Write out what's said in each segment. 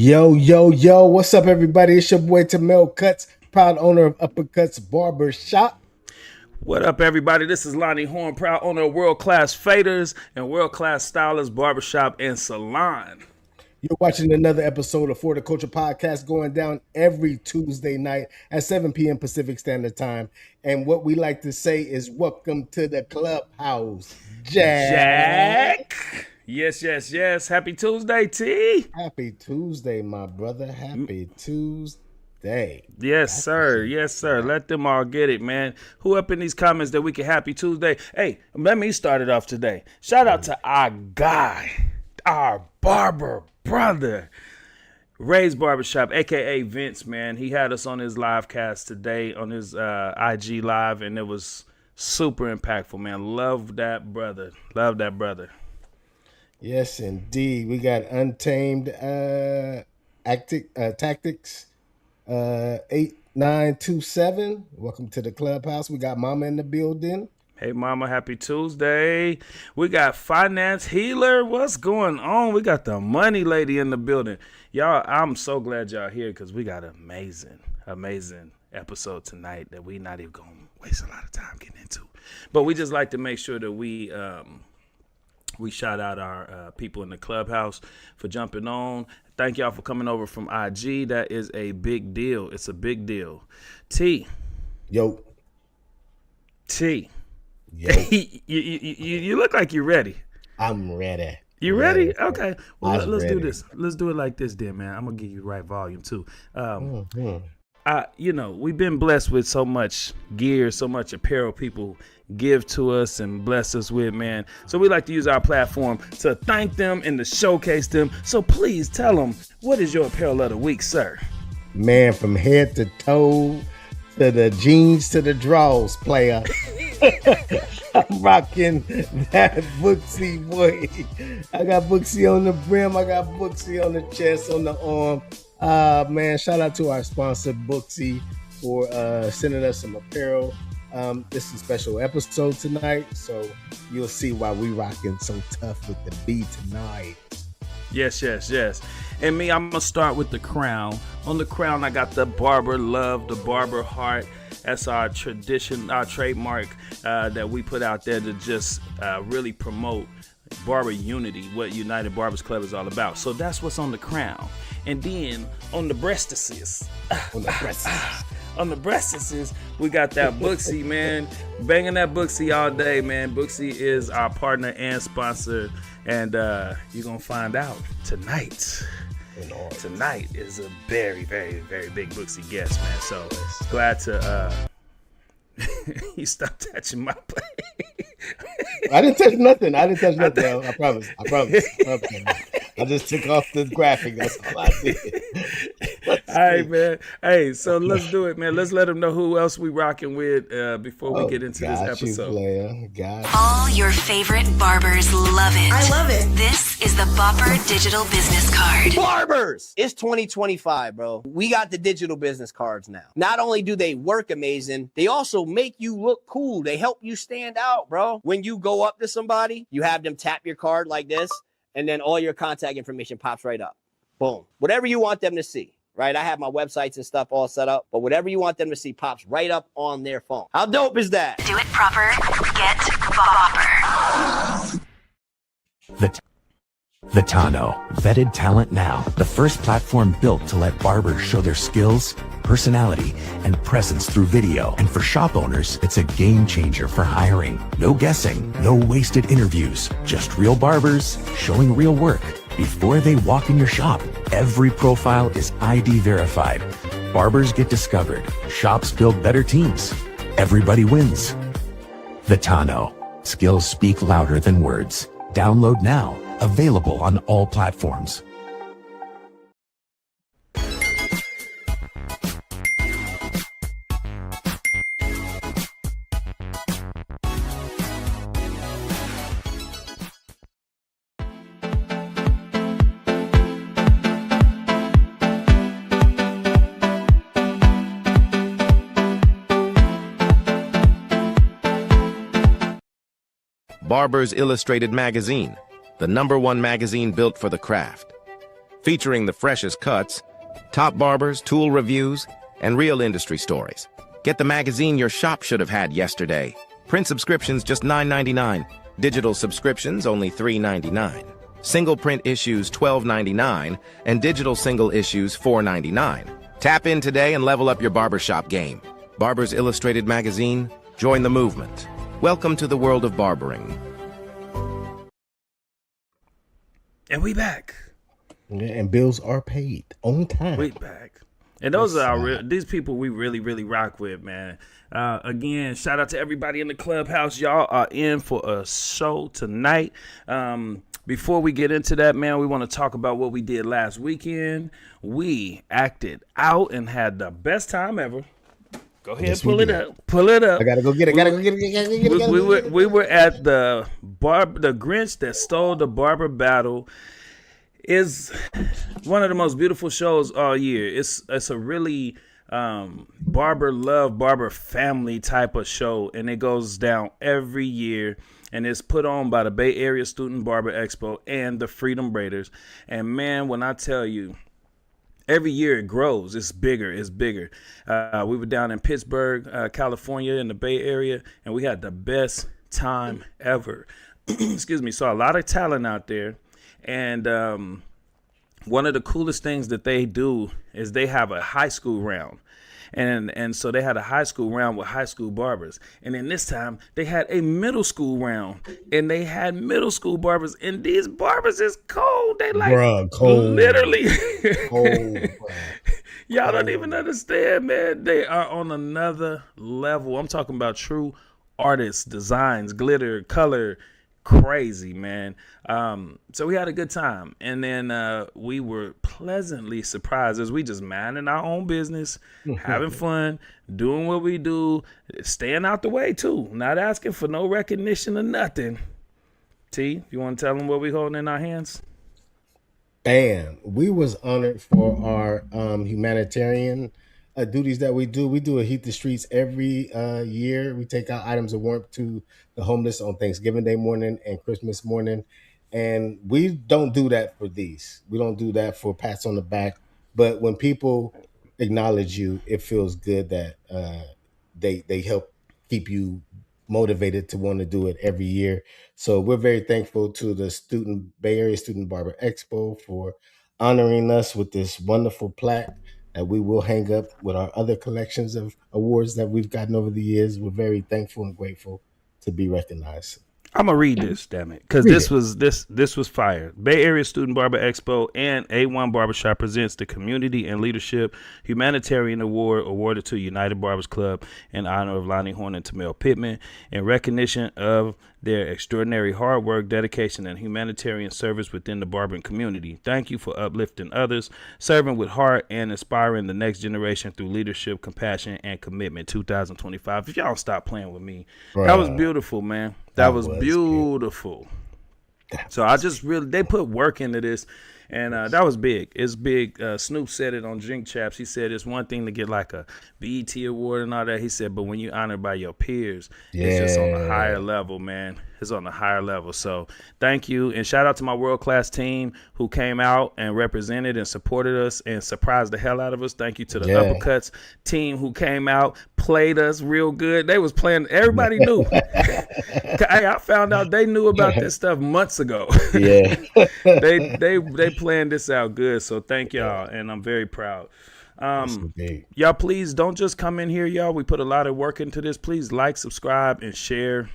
Yo, yo, yo, what's up, everybody? It's your boy Tamel Cuts, proud owner of Uppercuts Barber Shop. What up, everybody? This is Lonnie Horn, proud owner of World Class Faders and World Class Stylist Barbershop and Salon. You're watching another episode of For the Culture Podcast going down every Tuesday night at 7 p.m. Pacific Standard Time. And what we like to say is welcome to the Clubhouse, Jack. Yes. Happy Tuesday, T. Happy Tuesday, my brother. Happy Tuesday. Yes, sir. Yes, sir. Let them all get it, man. Who up in these comments that we can happy Tuesday? Hey, let me start it off today. Shout out to our guy, our barber brother, Ray's Barbershop, a.k.a. Vince, man. He had us on his live cast today on his IG live, and it was super impactful, man. Love that brother. Love that brother. Yes, indeed. We got Untamed Tactics 8927. Welcome to the Clubhouse. We got Mama in the building. Hey, Mama, happy Tuesday. We got Finance Healer. What's going on? We got the money lady in the building. Y'all, I'm so glad y'all here because we got an amazing episode tonight that we not even going to waste a lot of time getting into. But we just like to make sure that we shout out our people in the Clubhouse for jumping on. Thank y'all for coming over from IG. That is a big deal. It's a big deal. T. Yo. T. Yo. you look like you're ready. I'm ready. You ready? Okay. Well, let's do this. Let's do it like this, then, man. I'm gonna give you the right volume too. We've been blessed with so much gear, so much apparel people give to us and bless us with, man. So we like to use our platform to thank them and to showcase them. So please tell them, what is your apparel of the week, sir? Man, from head to toe, to the jeans to the drawers, player. I'm rocking that Booksy, boy. I got Booksy on the brim. I got Booksy on the chest, on the arm. Man, shout out to our sponsor, Booksy, for sending us some apparel. This is a special episode tonight, so you'll see why we rocking so tough with the B tonight. Yes. And me, I'm going to start with the crown. On the crown, I got the Barber Love, the Barber Heart. That's our tradition, our trademark that we put out there to just really promote barber unity, what United Barbers Club is all about. So that's what's on the crown. And then on the breastises. On the breastises, we got that Booksy, man. Banging that Booksy all day, man. Booksy is our partner and sponsor. And you're going to find out tonight. Tonight is a very, very, very big Booksy guest, man. So glad to you stop touching my plate. I didn't touch nothing. I promise. I just took off the graphic. That's all I did. All right, man. Hey, so let's do it, man. Let's let them know who else we rocking with before we get into this episode. All your favorite barbers love it. I love it. This is the Bopper Digital Business Card. Barbers! It's 2025, bro. We got the digital business cards now. Not only do they work amazing, they also make you look cool. They help you stand out, bro. When you go up to somebody, you have them tap your card like this, and then all your contact information pops right up. Boom. Whatever you want them to see, right? I have my websites and stuff all set up, but whatever you want them to see pops right up on their phone. How dope is that? Do it proper. Get Bopper. The Tano, vetted talent now. The first platform built to let barbers show their skills, personality, and presence through video. And for shop owners, it's a game changer for hiring. No guessing, no wasted interviews, just real barbers showing real work. Before they walk in your shop, every profile is ID verified. Barbers get discovered. Shops build better teams. Everybody wins. The Tano. Skills speak louder than words. Download now. Available on all platforms. Barbers Illustrated magazine, the #1 magazine built for the craft. featuring the freshest cuts, top barbers, tool reviews, and real industry stories. Get the magazine your shop should have had yesterday. Print subscriptions just $9.99. Digital subscriptions only $3.99. Single print issues $12.99 and digital single issues $4.99. Tap in today and level up your barbershop game. Barbers Illustrated Magazine, join the movement. Welcome to the world of barbering. And we back. And bills are paid on time. We back. And those are these people we really, really rock with, man. Again, shout out to everybody in the clubhouse. Y'all are in for a show tonight. Before we get into that, man, we want to talk about what we did last weekend. We acted out and had the best time ever. Go ahead, yes, pull it up. Pull it up. I gotta go get it. We were at the Grinch That Stole the Barber Battle. Is one of the most beautiful shows all year. It's a really barber love, barber family type of show, and it goes down every year. And it's put on by the Bay Area Student Barber Expo and the Freedom Braiders. And man, when I tell you, every year it grows. It's bigger. It's bigger. We were down in Pittsburgh, California, in the Bay Area, and we had the best time ever. Excuse me. Saw a lot of talent out there. And one of the coolest things that they do is they have a high school round. And so they had a high school round with high school barbers. And then this time they had a middle school round. And they had middle school barbers. And these barbers is cold. They like cold. Literally. Cold, y'all don't even understand, man. They are on another level. I'm talking about true artists, designs, glitter, color. Crazy, man. So we had a good time. And then we were pleasantly surprised as we just minding our own business, having fun, doing what we do, staying out the way too, not asking for no recognition or nothing. T, you want to tell them what we holding in our hands? Bam. We was honored for our humanitarian duties that we do. We do a Heat the Streets every year. We take out items of warmth to the homeless on Thanksgiving Day morning and Christmas morning. And we don't do that for these. We don't do that for pats on the back. But when people acknowledge you, it feels good that they help keep you motivated to want to do it every year. So we're very thankful to the Bay Area Student Barber Expo for honoring us with this wonderful plaque that we will hang up with our other collections of awards that we've gotten over the years. We're very thankful and grateful to be recognized. I'm gonna read this, damn it, because this was fire. Bay Area Student Barber Expo and A1 Barbershop presents the Community and Leadership Humanitarian Award awarded to United Barbers Club in honor of Lonnie Horn and Tamel Pittman in recognition of their extraordinary hard work, dedication, and humanitarian service within the barbering community. Thank you for uplifting others, serving with heart, and inspiring the next generation through leadership, compassion, and commitment. 2025. If y'all don't stop playing with me, that was beautiful, man. That was beautiful. So I just they put work into this. And that was big. It's big. Snoop said it on Drink Chaps. He said it's one thing to get like a BET award and all that. He said, but when you're honored by your peers, it's just on a higher level, man. It's on a higher level. So thank you. And shout out to my world-class team who came out and represented and supported us and surprised the hell out of us. Thank you to the Uppercuts team who came out, played us real good. They was playing. Everybody knew. I found out they knew about this stuff months ago. Yeah. They planned this out good. So thank y'all. And I'm very proud. Y'all, please don't just come in here, y'all. We put a lot of work into this. Please like, subscribe, and share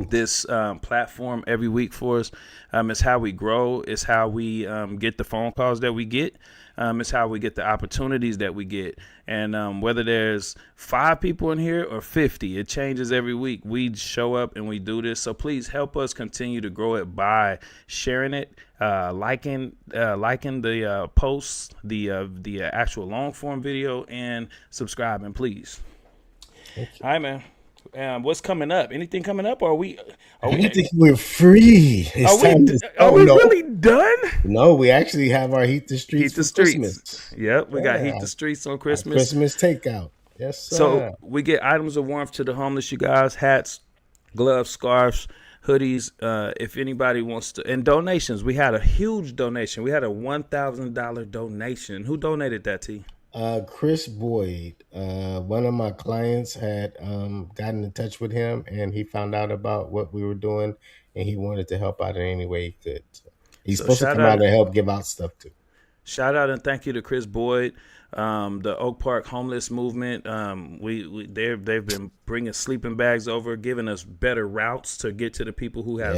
this platform every week for us. It's how we grow. It's how we get the phone calls that we get. It's how we get the opportunities that we get. And whether there's 5 people in here or 50, it changes every week. We show up and we do this. So please help us continue to grow it by sharing it, liking the posts, the actual long form video, and subscribing, please. All right, man. What's coming up? Anything coming up? Or I think we're free. Are we really done? No, we actually have our Heat the Streets for Christmas. Yep, we got Heat the Streets on Christmas. Christmas takeout. Yes, sir. So we get items of warmth to the homeless, you guys. Hats, gloves, scarves, hoodies. If anybody wants to, and donations, we had a huge donation. We had a $1,000 donation. Who donated that, T? Chris Boyd, one of my clients had gotten in touch with him, and he found out about what we were doing, and he wanted to help out in any way he could. So he's supposed to come out and help give out stuff too. Shout out and thank you to Chris Boyd, the Oak Park homeless movement. They've been bringing sleeping bags over, giving us better routes to get to the people who have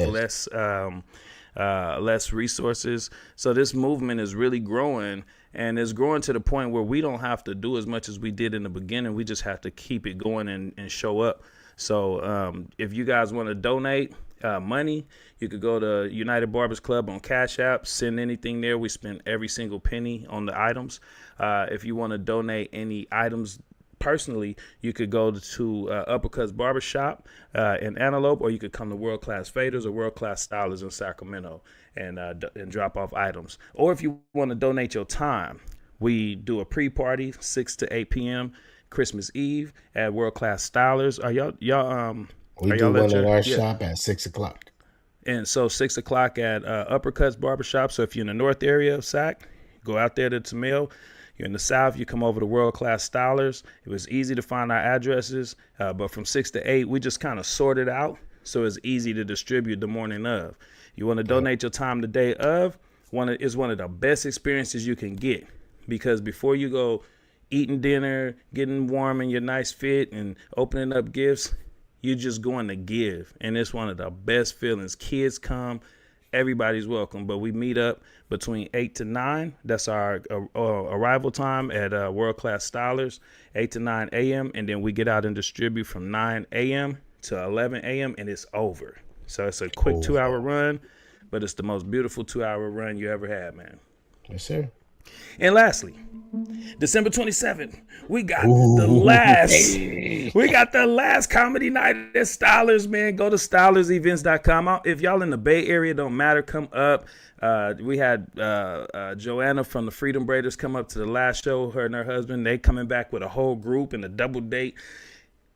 less resources. So this movement is really growing, and it's growing to the point where we don't have to do as much as we did in the beginning. We just have to keep it going and show up. So if you guys want to donate money, you could go to United Barbers Club on Cash App, send anything there. We spend every single penny on the items. If you want to donate any items personally, you could go to Uppercuts Barbershop in Antelope, or you could come to World Class Faders or World Class Stylers in Sacramento and drop off items. Or if you want to donate your time, we do a pre-party 6 to 8 p.m. Christmas Eve at World Class Stylers. Are y'all we do one at our shop at 6 o'clock. And so 6 o'clock at Uppercuts Barbershop. So if you're in the north area of Sac, go out there to Tamil. You're in the south, you come over to World Class Stylers. It was easy to find our addresses, but from 6 to 8, we just kind of sorted out so it's easy to distribute the morning of. You want to donate your time the day of, is one of the best experiences you can get, because before you go eating dinner, getting warm in your nice fit, and opening up gifts, you're just going to give, and it's one of the best feelings. Kids come, everybody's welcome, but we meet up between 8 to 9. That's our arrival time at World Class Stylers, 8 to 9 a.m., and then we get out and distribute from 9 a.m. to 11 a.m., and it's over. So it's a quick 2-hour run, but it's the most beautiful 2-hour run you ever had, man. Yes, sir. And lastly, December 27th, we got the last comedy night at Stylers, man. Go to stylersevents.com. If y'all in the Bay Area, don't matter, come up. We had Joanna from the Freedom Braiders come up to the last show, her and her husband. They coming back with a whole group and a double date.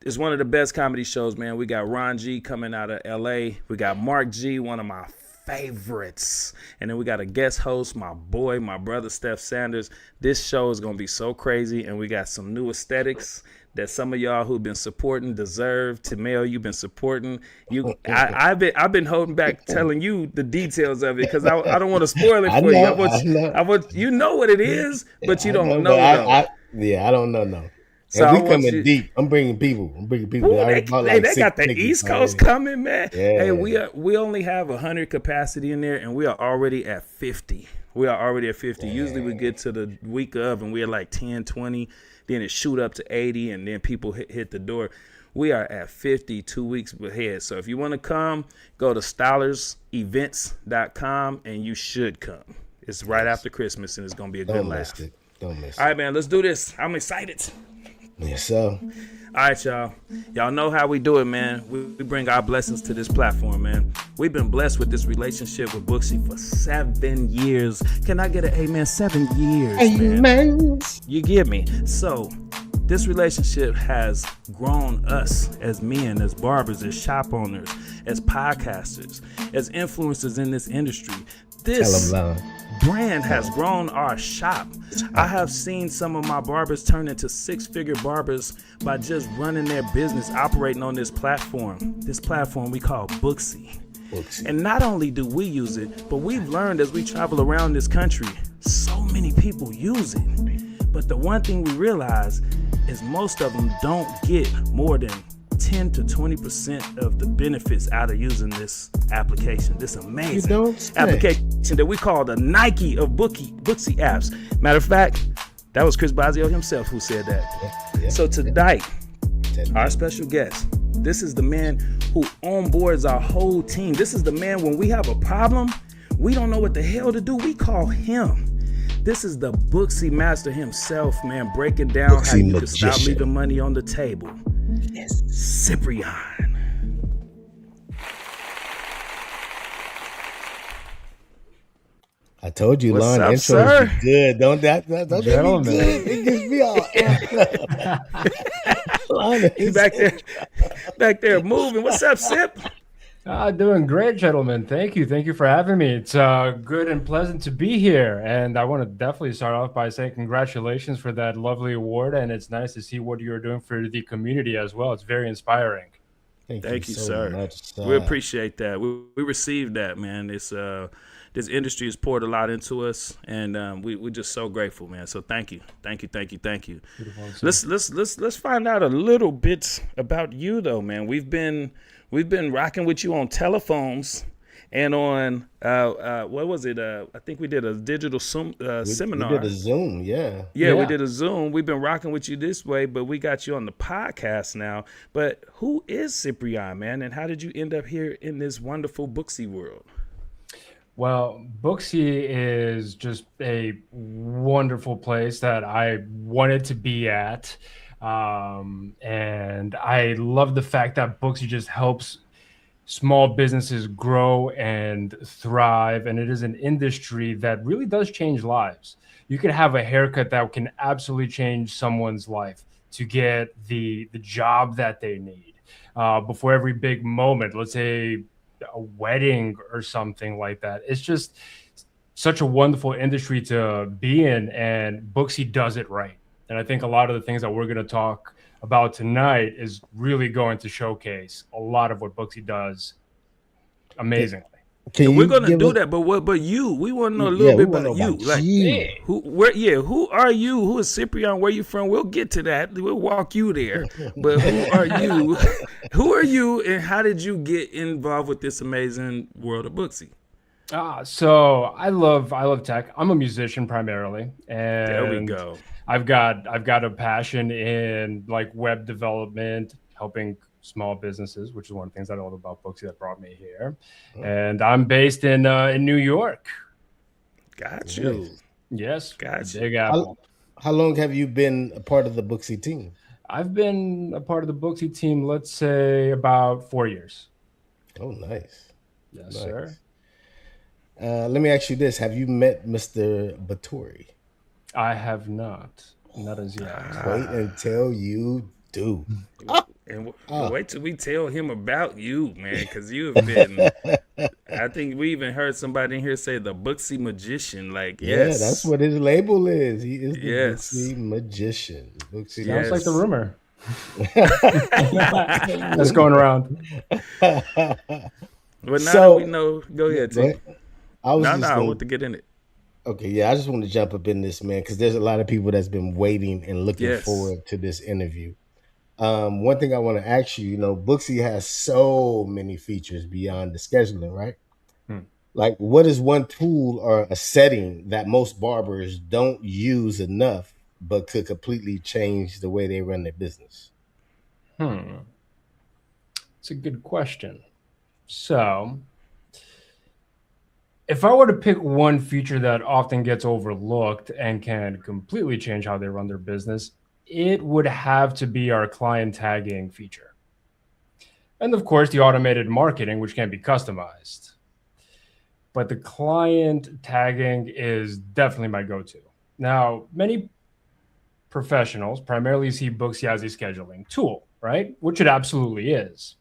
It's one of the best comedy shows, man. We got Ron G coming out of LA. We got Mark G, one of my favorites. And then we got a guest host, my brother, Steph Sanders. This show is going to be so crazy. And we got some new aesthetics that some of y'all who've been supporting deserve. Tamel, you've been supporting. I've been holding back telling you the details of it because I don't want to spoil it for you. I want you know what it is, but you don't know. I don't know. No. So and we coming deep. I'm bringing people. Ooh, they got the East Coast coming, man. Yeah. Hey, we only have 100 capacity in there, and we are already at 50. Yeah. Usually we get to the week of, and we're like 10, 20. Then it shoot up to 80, and then people hit the door. We are at 50 2 weeks ahead. So if you want to come, go to stylersevents.com, and you should come. It's right after Christmas, and it's going to be a good laugh. Don't miss it. All right, man, let's do this. I'm excited. Yes, sir. All right, y'all. Y'all know how we do it, man. We bring our blessings to this platform, man. We've been blessed with this relationship with Booksy for 7 years. Can I get an amen? 7 years, amen. Man. You get me? So this relationship has grown us as men, as barbers, as shop owners, as podcasters, as influencers in this industry. This brand has grown our shop. I have seen some of my barbers turn into 6-figure barbers by just running their business, operating on this platform we call Booksy. And not only do we use it, but we've learned as we travel around this country, so many people use it. But the one thing we realize is most of them don't get more than 10 to 20% of the benefits out of using this application, this amazing application that we call the Nike of Booksy apps. Matter of fact, that was Chris Bazio himself who said that. Yeah. So tonight, our special guest, this is the man who onboards our whole team. This is the man, when we have a problem, we don't know what the hell to do, we call him. This is the Booksy master himself, man, breaking down Booksy how you magician. Can stop leaving money on the table. Yes. Ciprian. I told you, Lon, intros be good. Don't that be good? It gets me all amped up. He's back there moving. What's up, Sip? Doing great, gentlemen. Thank you. Thank you for having me. It's good and pleasant to be here. And I want to definitely start off by saying congratulations for that lovely award. And it's nice to see what you're doing for the community as well. It's very inspiring. Thank you, so sir. much. We appreciate that. We received that, man. This industry has poured a lot into us, and we're just so grateful, man. So thank you. Let's find out a little bit about you, though, man. We've been rocking with you on telephones and on what was it? I think we did a digital seminar. We did a Zoom, yeah. Yeah, we did a Zoom. We've been rocking with you this way, but we got you on the podcast now. But who is Ciprian, man, and how did you end up here in this wonderful Booksy world? Well, Booksy is just a wonderful place that I wanted to be at. And I love the fact that Booksy just helps small businesses grow and thrive. And it is an industry that really does change lives. You can have a haircut that can absolutely change someone's life to get the job that they need. Before every big moment, let's say a wedding or something like that. It's just such a wonderful industry to be in, and Booksy does it right. And I think a lot of the things that we're going to talk about tonight is really going to showcase a lot of what Booksy does amazingly. We're gonna do that, but we want to know a little bit about you. Like, who are you? Who is Ciprian? Where you from? We'll get to that. We'll walk you there. But who are you? Who are you, and how did you get involved with this amazing world of Booksy? So I love tech. I'm a musician primarily, and there we go. I've got a passion in like web development, helping small businesses, which is one of the things I love about Booksy that brought me here. And I'm based in New York. Got you. Yes. Got you. Big Apple. How long have you been a part of the Booksy team? I've been a part of the Booksy team, let's say about 4 years. Oh, nice. Yes, sir. Let me ask you this. Have you met Mr. Batori? I have not. Not as yet. Wait until you do. And wait till we tell him about you, man, because you have been. I think we even heard somebody in here say the Booksy magician. Like, yes, that's what his label is. He is the Booksy magician. Booksy sounds like the rumor that's going around. But now we know. Go ahead, T. I want to get in it. Okay, yeah, I just want to jump up in this, man, because there's a lot of people that's been waiting and looking forward to this interview. One thing I want to ask you, Booksy has so many features beyond the scheduling, right? Like, what is one tool or a setting that most barbers don't use enough, but could completely change the way they run their business? It's a good question. So, if I were to pick one feature that often gets overlooked and can completely change how they run their business, it would have to be our client tagging feature. And of course, the automated marketing, which can be customized. But the client tagging is definitely my go-to. Now, many professionals primarily see Booksy as a scheduling tool, right? Which it absolutely is.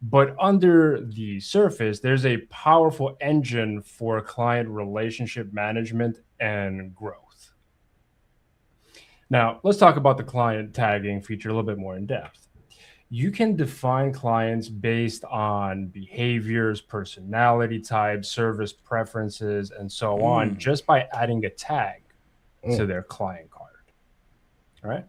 But under the surface, there's a powerful engine for client relationship management and growth. Now, let's talk about the client tagging feature a little bit more in depth. You can define clients based on behaviors, personality types, service preferences, and so on, just by adding a tag to their client card. All right?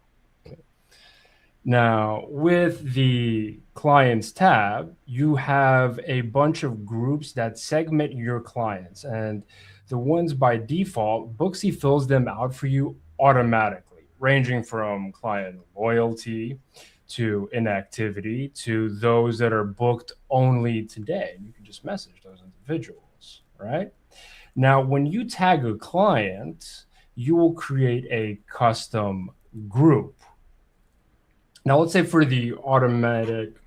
Now, with the clients tab, you have a bunch of groups that segment your clients, and the ones by default, Booksy fills them out for you automatically, ranging from client loyalty to inactivity to those that are booked only today. You can just message those individuals, right? Now, when you tag a client, you will create a custom group. Now, let's say for the automated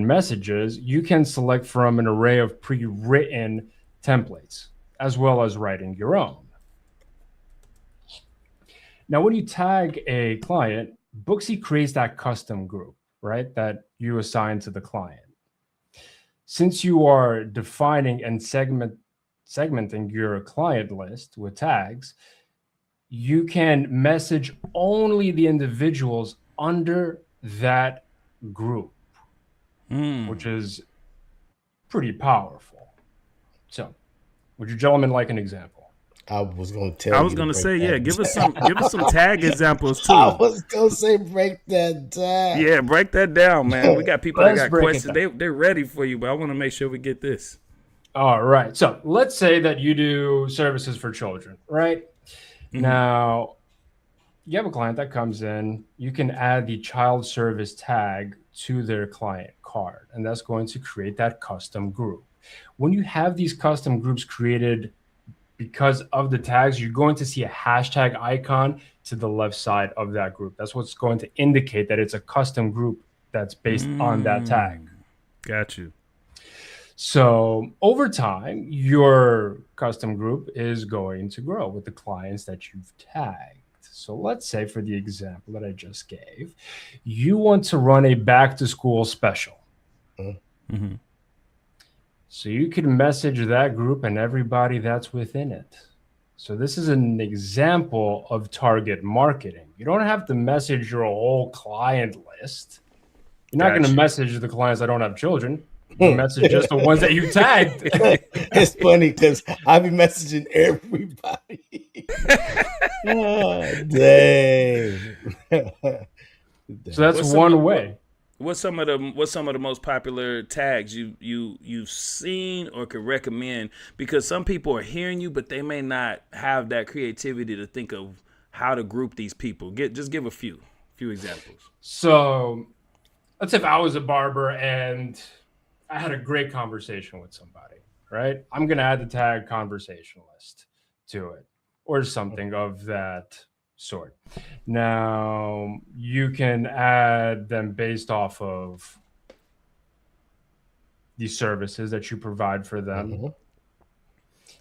messages, you can select from an array of pre-written templates, as well as writing your own. Now, when you tag a client, Booksy creates that custom group, right, that you assign to the client. Since you are defining and segmenting your client list with tags, you can message only the individuals under that group, which is pretty powerful. So, would you gentlemen like an example? I was gonna tell I you. was gonna say, that. yeah, give us some tag examples too. I was gonna say break that down. Yeah, break that down, man. We got people that Let's got break it questions. down. They're ready for you, but I want to make sure we get this. All right. So let's say that you do services for children, right? Now, you have a client that comes in, you can add the child service tag to their client card, and that's going to create that custom group. When you have these custom groups created because of the tags, you're going to see a hashtag icon to the left side of that group. That's what's going to indicate that it's a custom group that's based on that tag. Got you. So over time, your custom group is going to grow with the clients that you've tagged. So let's say for the example that I just gave, you want to run a back to school special. So you can message that group and everybody that's within it. So this is an example of target marketing. You don't have to message your whole client list. You're not going to message the clients that don't have children. You message just the ones that you tagged. It's funny because I be messaging everybody. Oh, dang. So that's one way. What's some of the most popular tags you've seen or could recommend? Because some people are hearing you, but they may not have that creativity to think of how to group these people. Just give a few examples. So let's say if I was a barber and I had a great conversation with somebody, right? I'm going to add the tag conversationalist to it or something of that sort. Now, you can add them based off of the services that you provide for them.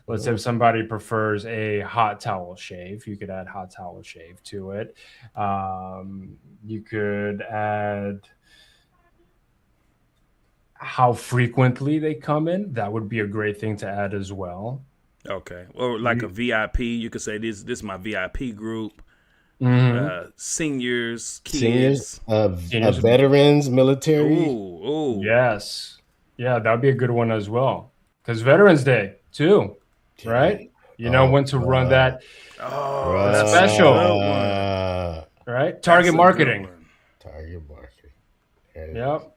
Let's say if somebody prefers a hot towel shave, you could add hot towel shave to it. You could add how frequently they come in. That would be a great thing to add as well. Okay. Or like a VIP, you could say this is my VIP group. Seniors, kids, veterans, military. Ooh. Yes. Yeah, that would be a good one as well. Because Veterans Day too, right? You know when to run that special. Right? Target marketing. Target marketing. Yep.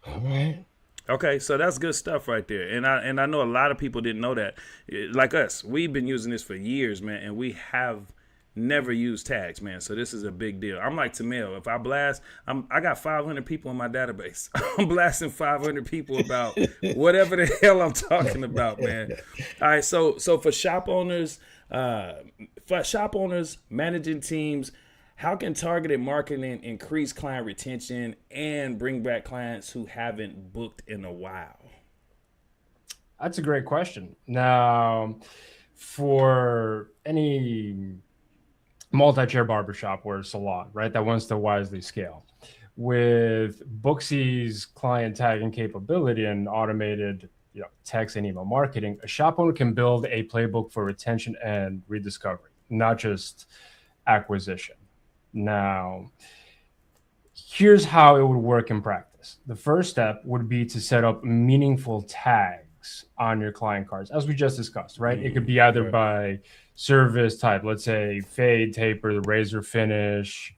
All right. Okay, so that's good stuff right there. And I know a lot of people didn't know that. Like us, we've been using this for years, man, and we have never used tags, man. So this is a big deal. I'm like Tamil. If I blast, I got 500 people in my database. I'm blasting 500 people about whatever the hell I'm talking about, man. All right, so for shop owners, managing teams, how can targeted marketing increase client retention and bring back clients who haven't booked in a while? That's a great question. Now, for any multi-chair barbershop or salon, right, that wants to wisely scale, with Booksy's client tagging capability and automated text and email marketing, a shop owner can build a playbook for retention and rediscovery, not just acquisition. Now, here's how it would work in practice. The first step would be to set up meaningful tags on your client cards, as we just discussed, right? It could be either by service type, let's say fade, taper, the razor finish,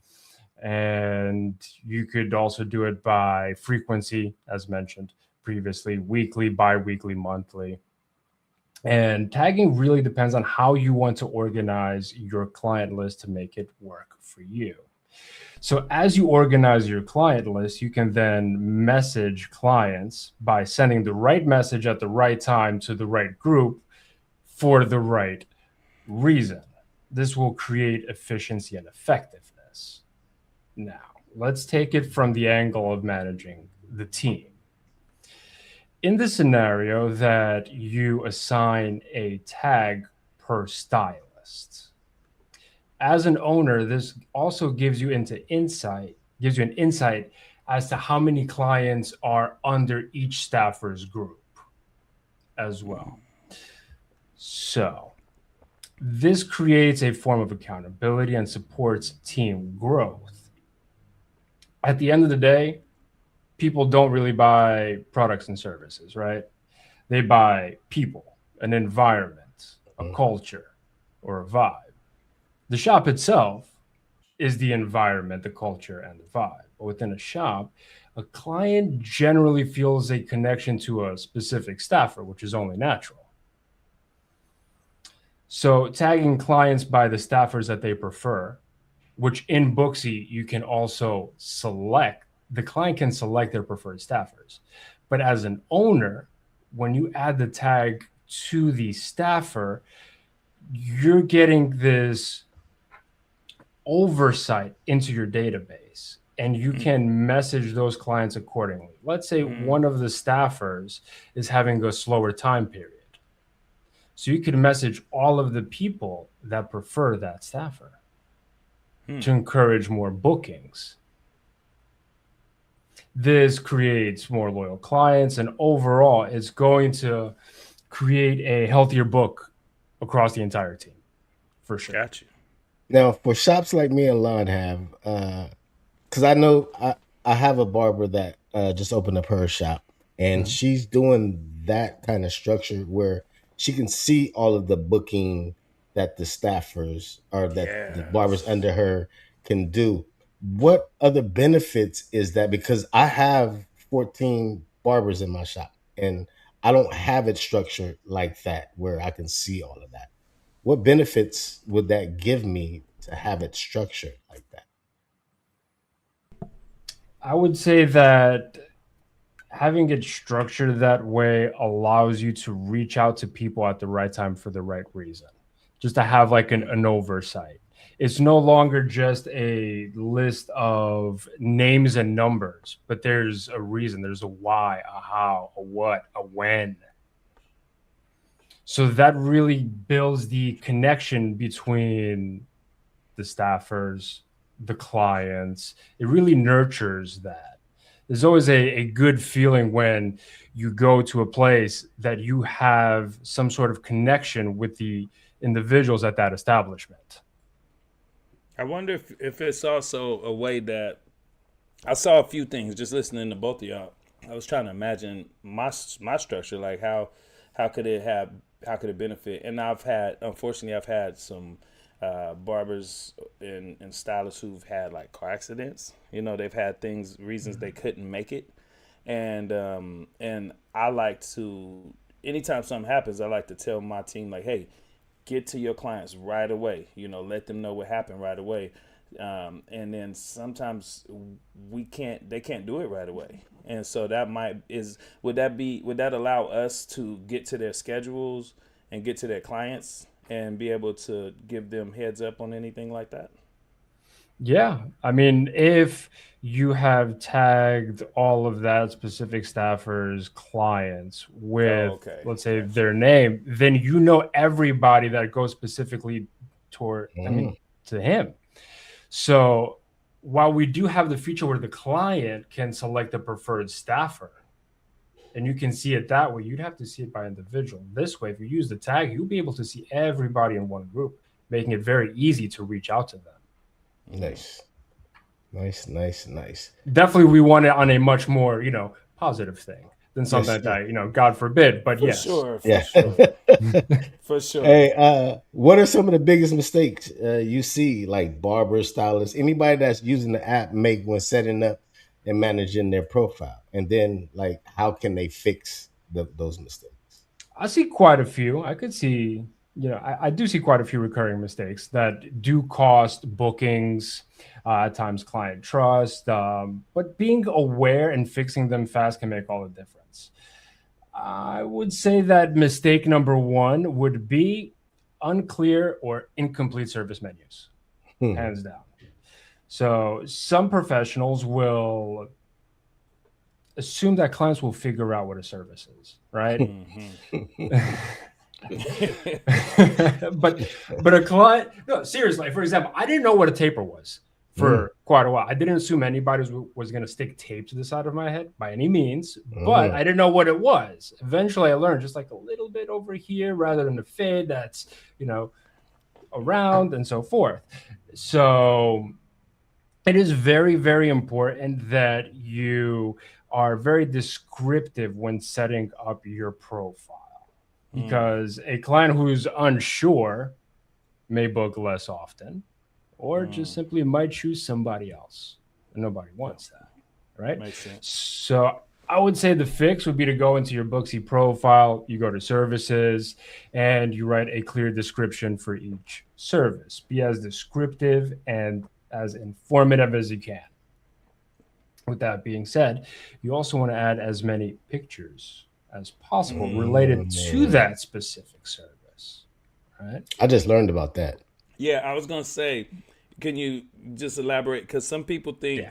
and you could also do it by frequency, as mentioned previously, weekly, bi-weekly, monthly. And tagging really depends on how you want to organize your client list to make it work for you. So as you organize your client list, you can then message clients by sending the right message at the right time to the right group for the right reason. This will create efficiency and effectiveness. Now, let's take it from the angle of managing the team. In the scenario that you assign a tag per stylist, as an owner, this also gives you an insight as to how many clients are under each staffer's group as well. So this creates a form of accountability and supports team growth. At the end of the day, people don't really buy products and services, right? They buy people, an environment, a culture, or a vibe. The shop itself is the environment, the culture, and the vibe. But within a shop, a client generally feels a connection to a specific staffer, which is only natural. So tagging clients by the staffers that they prefer, which in Booksy, you can also select, the client can select their preferred staffers. But as an owner, when you add the tag to the staffer, you're getting this oversight into your database, and you can message those clients accordingly. Let's say one of the staffers is having a slower time period. So you can message all of the people that prefer that staffer to encourage more bookings. This creates more loyal clients, and overall, it's going to create a healthier book across the entire team, for sure. Got you. Now, for shops like me and Lon have, because I know I have a barber that just opened up her shop, and she's doing that kind of structure where she can see all of the booking that the staffers or that the barbers under her can do. What other benefits is that? Because I have 14 barbers in my shop, and I don't have it structured like that where I can see all of that. What benefits would that give me to have it structured like that? I would say that having it structured that way allows you to reach out to people at the right time for the right reason, just to have like an oversight. It's no longer just a list of names and numbers, but there's a reason, there's a why, a how, a what, a when. So that really builds the connection between the staffers, the clients. It really nurtures that. There's always a good feeling when you go to a place that you have some sort of connection with the individuals at that establishment. I wonder if it's also a way that I saw a few things just listening to both of y'all. I was trying to imagine my structure, like how could it benefit? And unfortunately, I've had some barbers and stylists who've had like car accidents. You know, they've had reasons they couldn't make it, and I like to, anytime something happens, I like to tell my team like, hey, get to your clients right away. You know, let them know what happened right away. And then sometimes they can't do it right away. And so would that allow us to get to their schedules and get to their clients and be able to give them heads up on anything like that? Yeah. I mean, if you have tagged all of that specific staffer's clients with, let's say, their name, then you know everybody that goes specifically to him. So while we do have the feature where the client can select the preferred staffer, and you can see it that way, you'd have to see it by individual. This way, if you use the tag, you'll be able to see everybody in one group, making it very easy to reach out to them. Nice. Definitely, we want it on a much more, positive thing than something that, God forbid. But for sure. For sure. Hey, what are some of the biggest mistakes you see, like barbers, stylists, anybody that's using the app make when setting up and managing their profile? And then, like, how can they fix those mistakes? I see quite a few. I could see, I do see quite a few recurring mistakes that do cost bookings, at times client trust, but being aware and fixing them fast can make all the difference. I would say that mistake number one would be unclear or incomplete service menus, hands down. So some professionals will assume that clients will figure out what a service is, right? but a client, no, seriously, for example, I didn't know what a taper was for quite a while. I didn't assume anybody was going to stick tape to the side of my head by any means, but I didn't know what it was. Eventually I learned just like a little bit over here rather than the fade that's, around and so forth. So it is very, very important that you are very descriptive when setting up your profile, because a client who's unsure may book less often, or just simply might choose somebody else, and nobody wants that, right? Makes sense. So I would say the fix would be to go into your Booksy profile, you go to services, and you write a clear description for each service. Be as descriptive and as informative as you can. With that being said, you also want to add as many pictures as possible related to that specific service, right? I just learned about that. Yeah, I was going to say, can you just elaborate? Because some people think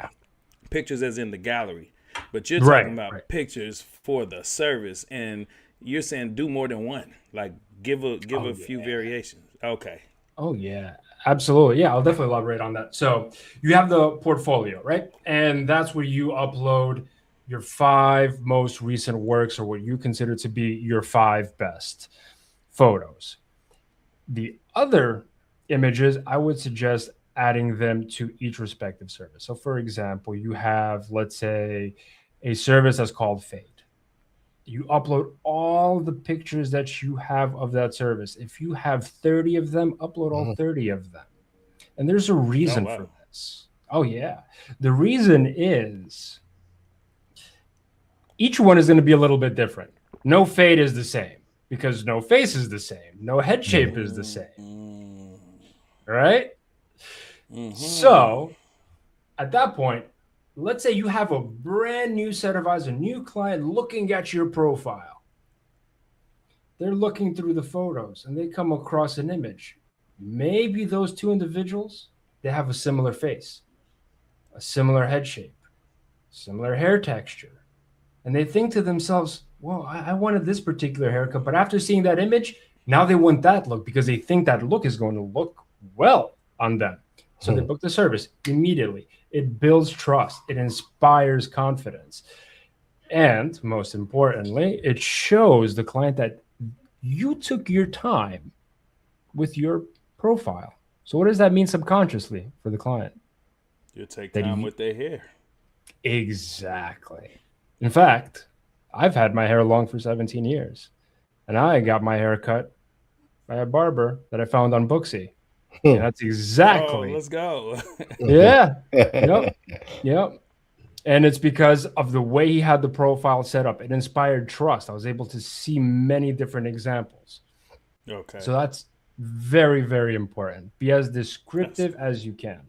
pictures as in the gallery, but you're talking about pictures for the service, and you're saying do more than one. Like give a few variations. Okay. Oh, yeah, absolutely. Yeah, I'll definitely elaborate on that. So you have the portfolio, right? And that's where you upload your 5 most recent works, or what you consider to be your 5 best photos. The other images, I would suggest adding them to each respective service. So for example, you have, let's say, a service that's called Fade. You upload all the pictures that you have of that service. If you have 30 of them, upload all 30 of them. And there's a reason for this. Oh, yeah. The reason is each one is going to be a little bit different. No fade is the same because no face is the same. No head shape is the same. Right? So at that point, let's say you have a brand new set of eyes, a new client looking at your profile. They're looking through the photos and they come across an image. Maybe those 2 individuals, they have a similar face, a similar head shape, similar hair texture. And they think to themselves, well, I wanted this particular haircut, but after seeing that image, now they want that look because they think that look is going to look well on them. So they book the service immediately. It builds trust. It inspires confidence. And most importantly, it shows the client that you took your time with your profile. So what does that mean subconsciously for the client? You take time with their hair. Exactly. In fact, I've had my hair long for 17 years. And I got my hair cut by a barber that I found on Booksy. And that's exactly. Oh, let's go. Yeah. Yep. And it's because of the way he had the profile set up. It inspired trust. I was able to see many different examples. Okay. So that's very, very important. Be as descriptive as you can.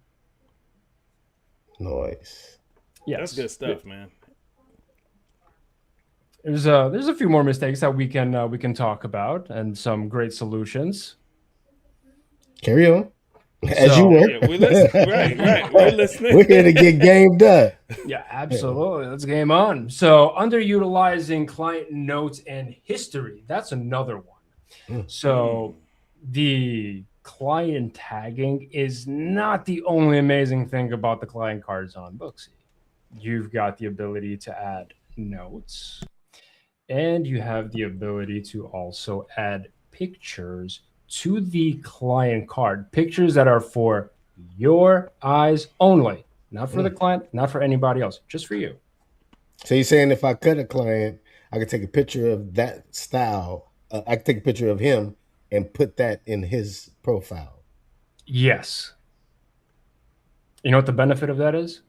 Nice. Yes. That's good stuff, man. There's a few more mistakes that we can talk about and some great solutions. Carry on. As you were. Yeah, we're listening. Right. We're listening. We're here to get gamed up. Yeah, absolutely. Let's game on. So underutilizing client notes and history. That's another one. So the client tagging is not the only amazing thing about the client cards on Booksy. You've got the ability to add notes, and you have the ability to also add pictures to the client card, pictures that are for your eyes only, not for the client, not for anybody else, just for you. So you're saying if I cut a client, I could take a picture of that style. I could take a picture of him and put that in his profile. Yes. You know what the benefit of that is?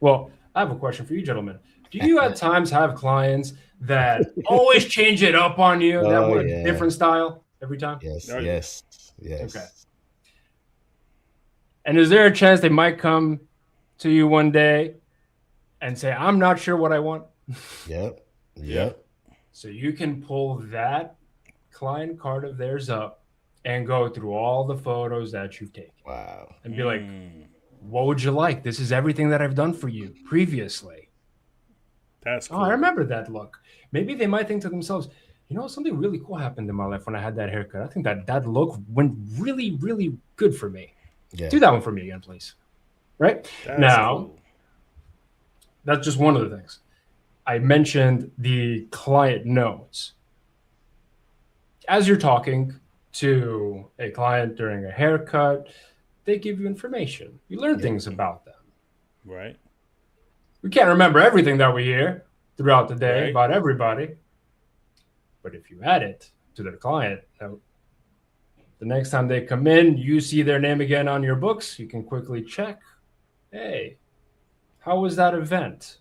Well, I have a question for you, gentlemen. Do you at times have clients that always change it up on you, that want a different style every time? Yes. Okay. And is there a chance they might come to you one day and say, I'm not sure what I want? Yep. So you can pull that client card of theirs up and go through all the photos that you've taken. Wow. And be like, what would you like? This is everything that I've done for you previously. That's cool. Oh, I remember that look. Maybe they might think to themselves, you know, something really cool happened in my life when I had that haircut. I think that look went really, really good for me. Yeah. Do that one for me again, please. right? That's Now, cool. that's just one of the things. I mentioned the client notes. As you're talking to a client during a haircut, they give you information. You learn things about them. Right. We can't remember everything that we hear throughout the day Right. about everybody. But if you add it to their client note, the next time they come in, you see their name again on your books, you can quickly check, hey, how was that event?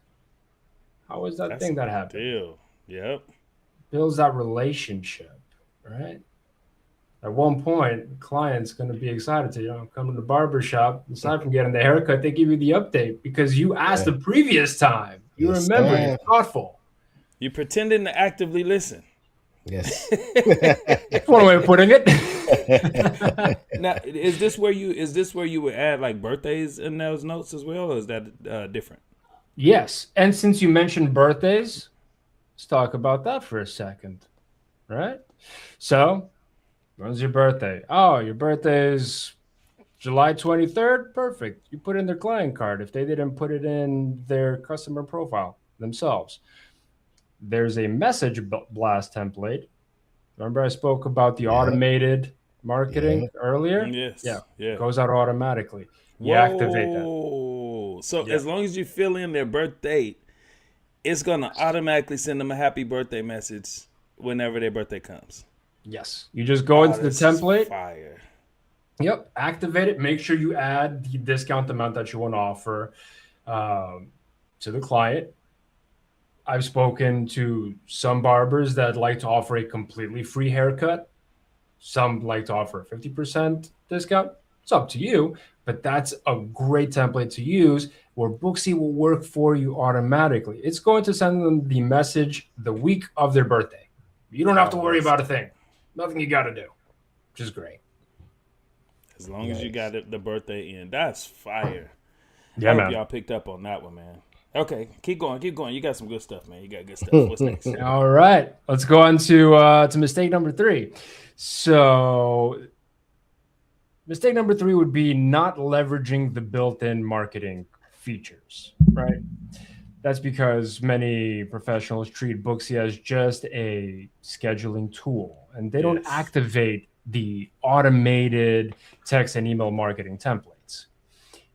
How was that That's thing a that big happened? deal. Yep. Builds that relationship, right? At one point, the client's going to be excited to come to the barber shop. Aside from getting the haircut, they give you the update because you asked the previous time. You Yes, remembered sir. it. Thoughtful. You're pretending to actively listen. Yes. That's one way of putting it. Now, is this where you would add like birthdays in those notes as well, or is that different? Yes. And since you mentioned birthdays, let's talk about that for a second. Right? So, when's your birthday? Oh, your birthday is July 23rd? Perfect. You put in their client card if they didn't put it in their customer profile themselves. There's a message blast template. Remember I spoke about the automated marketing earlier? Yes. Yeah. Yeah. It goes out automatically. You Whoa. activate that. So as long as you fill in their birth date, it's gonna automatically send them a happy birthday message whenever their birthday comes. Yes. You just go into the This is template. fire. Yep. Activate it. Make sure you add the discount amount that you want to offer to the client. I've spoken to some barbers that like to offer a completely free haircut. Some like to offer a 50% discount. It's up to you, but that's a great template to use where Booksy will work for you automatically. It's going to send them the message the week of their birthday. You don't have to worry about a thing. Nothing you got to do, which is great. As long as you got the birthday in. That's fire. Yeah, I man. hope y'all picked up on that one, man. Okay, keep going. You got some good stuff, man. You got good stuff. What's next? All right, let's go on to mistake number 3. So, mistake number 3 would be not leveraging the built-in marketing features, right? That's because many professionals treat Booksy as just a scheduling tool, and they don't activate the automated text and email marketing templates.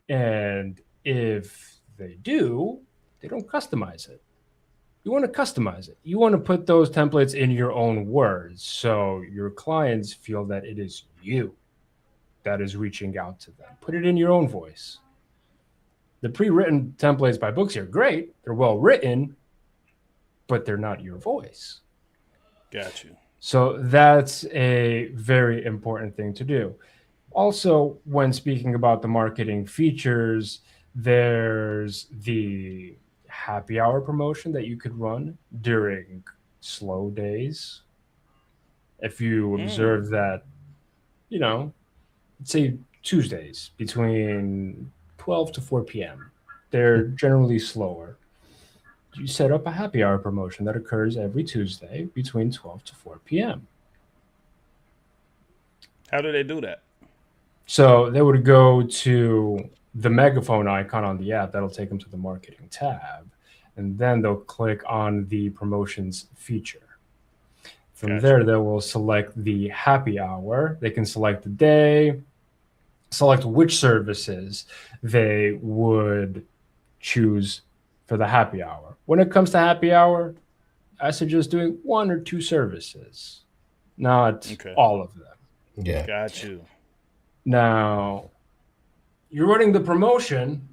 And if they do, they don't customize it. You want to customize it. You want to put those templates in your own words so your clients feel that it is you that is reaching out to them. Put it in your own voice. The pre-written templates by Booksy are great. They're well written, but they're not your voice. Got you. So that's a very important thing to do. Also, when speaking about the marketing features, there's the happy hour promotion that you could run during slow days. If you observe that, let's say Tuesdays between 12 to 4 p.m., they're generally slower. You set up a happy hour promotion that occurs every Tuesday between 12 to 4 p.m. How do they do that? So they would go to the megaphone icon on the app. That'll take them to the marketing tab. And then they'll click on the promotions feature. From there, they will select the happy hour. They can select the day, select which services they would choose for the happy hour. When it comes to happy hour, I suggest doing 1 or 2 services, not all of them. Yeah. Got you. Now, you're running the promotion.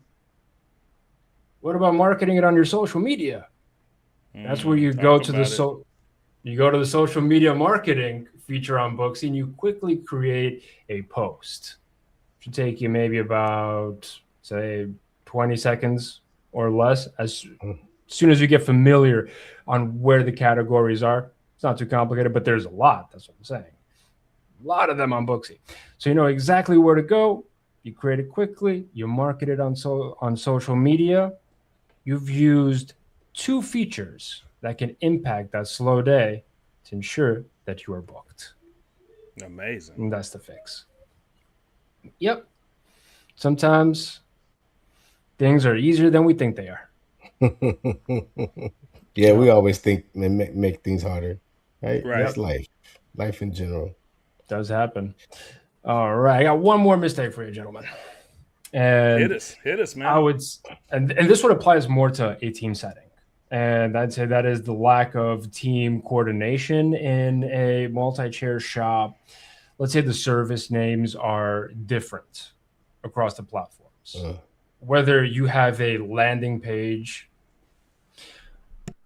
What about marketing it on your social media? That's where you go to the social media marketing feature on Booksy, and you quickly create a post. It should take you maybe about, say, 20 seconds or less. As soon as you get familiar on where the categories are, it's not too complicated, but there's a lot. That's what I'm saying. A lot of them on Booksy. So you know exactly where to go. You create it quickly. You market it on social media. You've used 2 features that can impact that slow day to ensure that you are booked. Amazing. And that's the fix. Yep. Sometimes things are easier than we think they are. Yeah, we always think and make things harder, right? Right. That's life in general. Does happen. All right, I got one more mistake for you, gentlemen. And Hit us, man. I would, and this one applies more to a team setting. And I'd say that is the lack of team coordination in a multi-chair shop. Let's say the service names are different across the platforms. Whether you have a landing page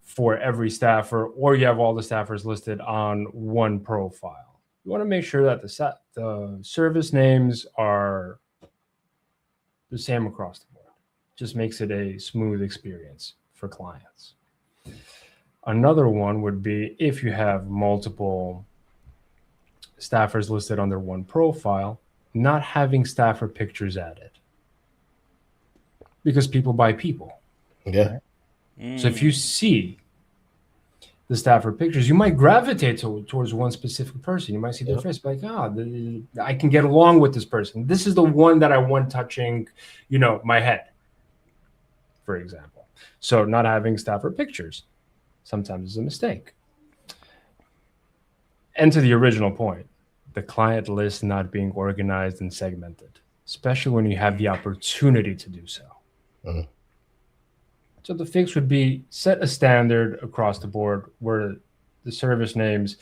for every staffer or you have all the staffers listed on one profile, you want to make sure that the service names are the same across the board. Just makes it a smooth experience for clients. Another one would be if you have multiple staffers listed under one profile, not having staffer pictures added. Because people buy people. Yeah. Right? So if you see the staffer pictures, you might gravitate towards one specific person. You might see their face, like, I can get along with this person. This is the one that I want touching, my head, for example. So not having staffer pictures sometimes is a mistake. And to the original point, the client list not being organized and segmented, especially when you have the opportunity to do so. So the fix would be set a standard across the board where the service names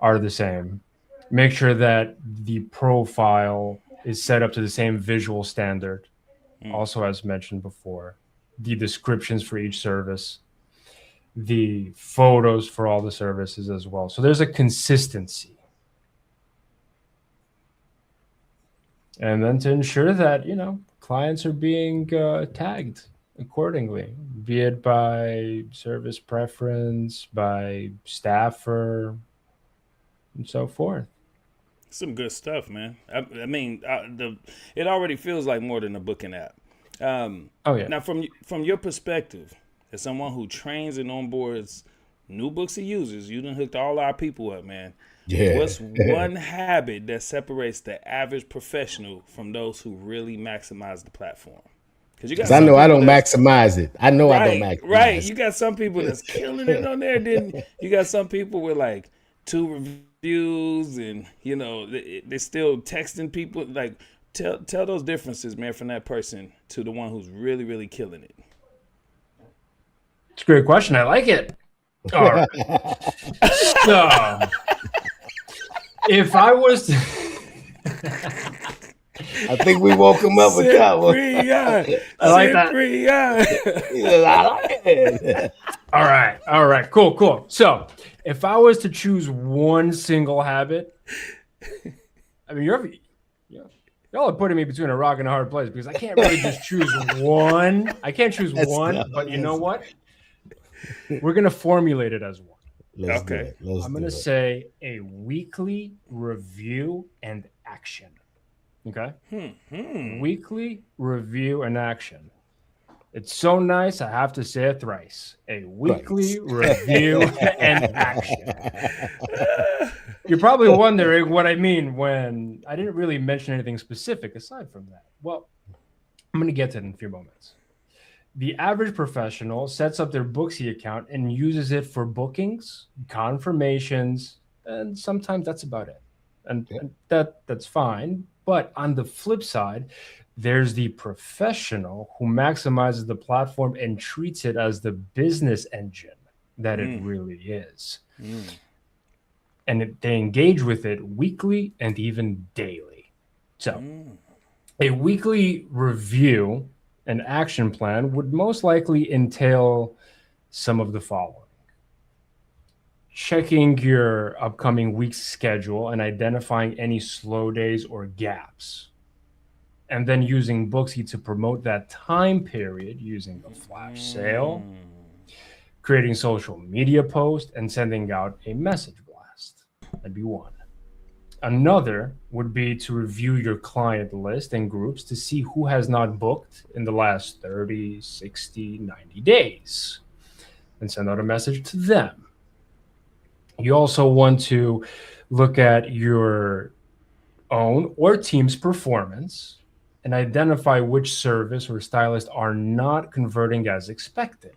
are the same. Make sure that the profile is set up to the same visual standard. Also, as mentioned before, the descriptions for each service, the photos for all the services as well. So there's a consistency. And then to ensure that, clients are being tagged accordingly, be it by service preference, by staffer, and so forth. Some good stuff, man. I mean, it already feels like more than a booking app. Now, from your perspective, as someone who trains and onboards new Booksy users, you done hooked all our people up, man. Yeah. What's one habit that separates the average professional from those who really maximize the platform? Because I know I don't maximize it. I know I don't maximize it. Right. You got some people that's killing it on there. Then you got some people with like 2 reviews and, they're still texting people. Like, tell those differences, man, from that person to the one who's really, really killing it. It's a great question. I like it. All right. So, if I was to... I think we woke him up with that one. I like that. I like it. All right. Cool. So, if I was to choose one single habit, I mean, y'all are putting me between a rock and a hard place because I can't really just choose one. I can't choose one, but you know what? We're going to formulate it as one. I'm going to say a weekly review and action. Okay? Weekly review and action. It's so nice, I have to say it thrice. A weekly review and action. You're probably wondering what I mean when I didn't really mention anything specific aside from that. Well, I'm going to get to it in a few moments. The average professional sets up their Booksy account and uses it for bookings, confirmations, and sometimes that's about it. And that's fine. But on the flip side, there's the professional who maximizes the platform and treats it as the business engine that it really is. And they engage with it weekly and even daily. So a weekly review and action plan would most likely entail some of the following. Checking your upcoming week's schedule and identifying any slow days or gaps. And then using Booksy to promote that time period using a flash sale, creating social media posts, and sending out a message blast. That'd be one. Another would be to review your client list and groups to see who has not booked in the last 30, 60, 90 days and send out a message to them. You also want to look at your own or team's performance and identify which service or stylist are not converting as expected.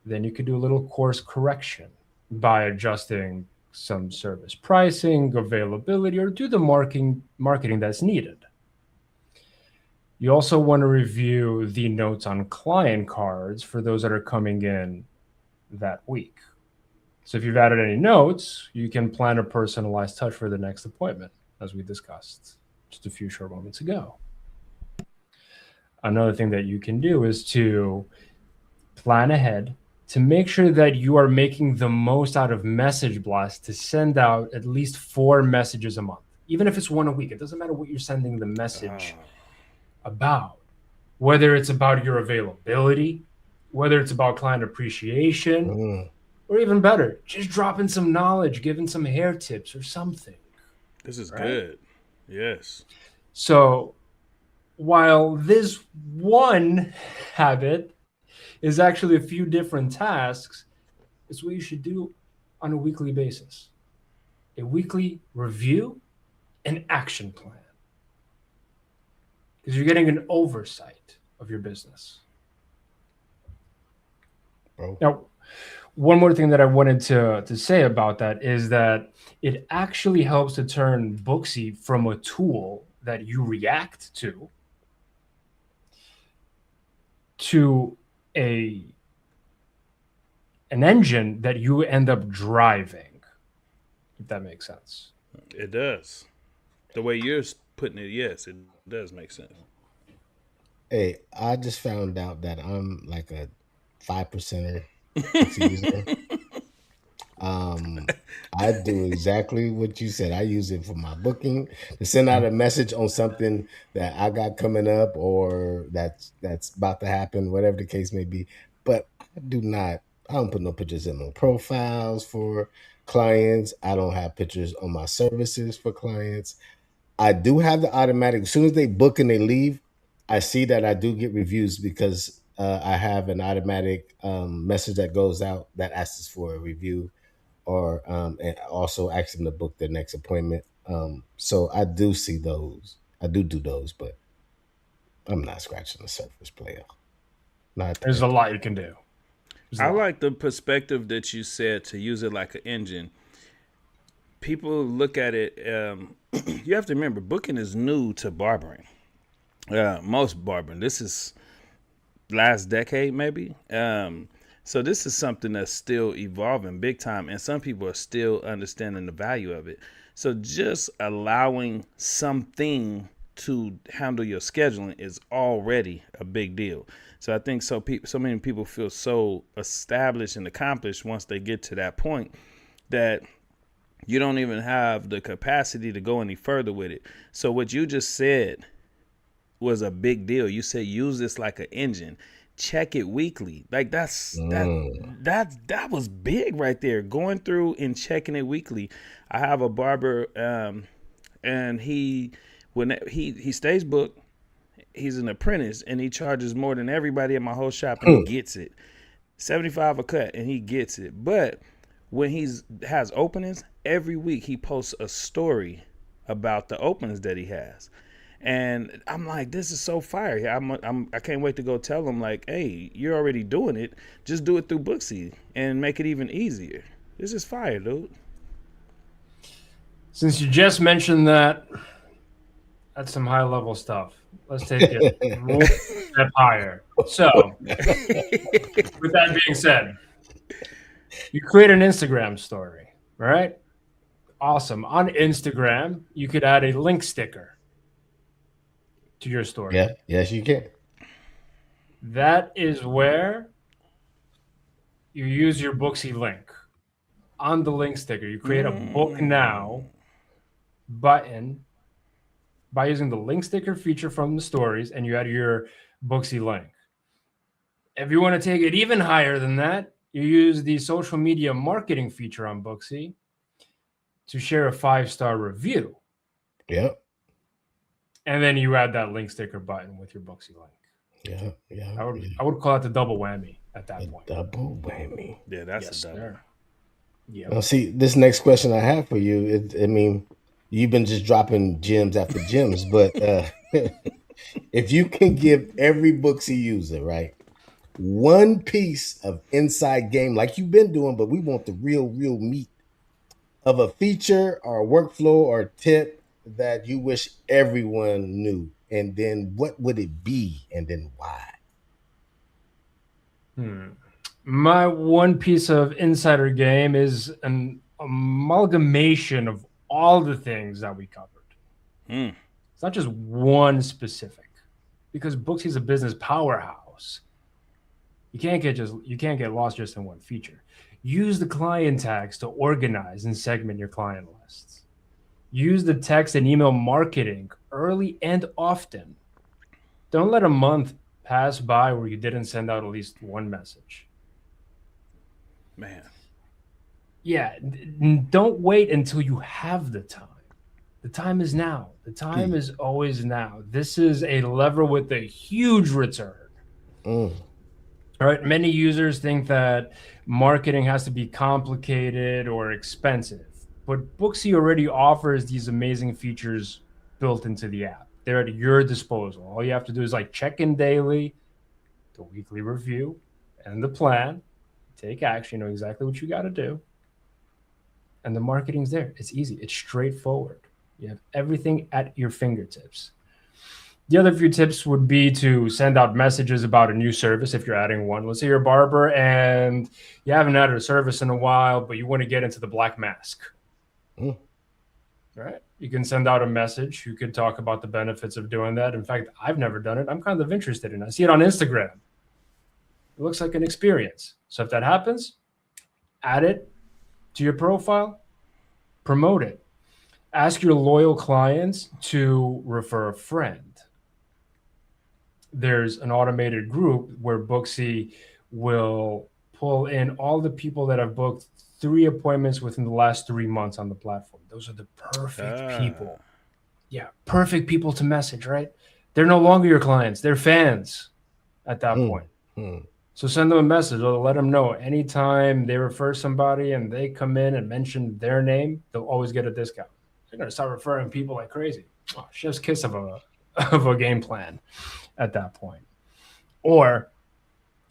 Then you could do a little course correction by adjusting some service pricing, availability, or do the marketing that's needed. You also want to review the notes on client cards for those that are coming in that week. So if you've added any notes, you can plan a personalized touch for the next appointment, as we discussed just a few short moments ago. Another thing that you can do is to plan ahead to make sure that you are making the most out of message blasts to send out at least 4 messages a month. Even if it's 1 a week, it doesn't matter what you're sending the message about, whether it's about your availability, whether it's about client appreciation, or even better, just dropping some knowledge, giving some hair tips or something. This is good. Yes. So while this one habit is actually a few different tasks, it's what you should do on a weekly basis. A weekly review and action plan. Because you're getting an oversight of your business. Bro. Now, one more thing that I wanted to say about that is that it actually helps to turn Booksy from a tool that you react to an engine that you end up driving, if that makes sense. It does. The way you're putting it, yes, it does make sense. Hey, I just found out that I'm like a 5%er user. I do exactly what you said. I use it for my booking, to send out a message on something that I got coming up or that's about to happen, whatever the case may be. But I don't put no pictures in my profiles for clients. I don't have pictures on my services for clients. I do have the automatic, as soon as they book and they leave, I see that I do get reviews because I have an automatic message that goes out that asks for a review or and also asks them to book their next appointment. So I do see those. I do those, but I'm not scratching the surface, player. There's a lot you can do. I like the perspective that you said to use it like an engine. People look at it. You have to remember, booking is new to barbering. Most barbering. This is last decade, maybe. So this is something that's still evolving big time, and some people are still understanding the value of it. So just allowing something to handle your scheduling is already a big deal. So I think so many people feel so established and accomplished once they get to that point that you don't even have the capacity to go any further with it. So what you just said was a big deal. You said use this like an engine. Check it weekly. Like that was big right there. Going through and checking it weekly. I have a barber and he stays booked. He's an apprentice and he charges more than everybody in my whole shop and he gets it. $75 a cut and he gets it. But when has openings, every week he posts a story about the openings that he has. And I'm like, this is so fire. I can't wait to go tell him, like, hey, you're already doing it. Just do it through Booksy and make it even easier. This is fire, dude. Since you just mentioned that, that's some high-level stuff. Let's take it one step higher. So, with that being said, you create an Instagram story, all right? Awesome. On Instagram, you could add a link sticker to your story. Yeah, yes, you can. That is where you use your Booksy link. On the link sticker, you create a book now button by using the link sticker feature from the stories, and you add your Booksy link. If you want to take it even higher than that, you use the social media marketing feature on Booksy to share a 5-star review. Yep. And then you add that link sticker button with your Booksy link. Yeah. I would call it the double whammy at that point. Double whammy. Yeah, that's a double. Sir. Yeah. Now, see, this next question I have for you, you've been just dropping gems after gems, but If you can give every Booksy user, right, one piece of inside game like you've been doing, but we want the real meat of a feature or a workflow or a tip that you wish everyone knew, and then what would it be, and then why? My one piece of insider game is an amalgamation of all the things that we covered. It's not just one specific, because Booksy is a business powerhouse. You can't get lost just in one feature. Use the client tags to organize and segment your client lists. Use the text and email marketing early and often. Don't let a month pass by where you didn't send out at least one message. Man. Yeah, don't wait until you have the time. The time is now. The time is always now. This is a lever with a huge return. All right. Many users think that marketing has to be complicated or expensive, but Booksy already offers these amazing features built into the app. They're at your disposal. All you have to do is check in daily, the weekly review, and the plan. Take action. You know exactly what you got to do. And the marketing's there. It's easy. It's straightforward. You have everything at your fingertips. The other few tips would be to send out messages about a new service if you're adding one. Let's say you're a barber and you haven't added a service in a while, but you want to get into the black mask. Right? You can send out a message. You could talk about the benefits of doing that. In fact, I've never done it. I'm kind of interested in it. I see it on Instagram. It looks like an experience. So if that happens, add it to your profile, promote it. Ask your loyal clients to refer a friend. There's an automated group where Booksy will pull in all the people that have booked 3 appointments within the last 3 months on the platform. Those are the perfect people. Yeah, perfect people to message, right? They're no longer your clients. They're fans at that point. So send them a message or let them know anytime they refer somebody and they come in and mention their name, they'll always get a discount. They're going to start referring people like crazy. Oh, chef's kiss of a game plan at that point. Or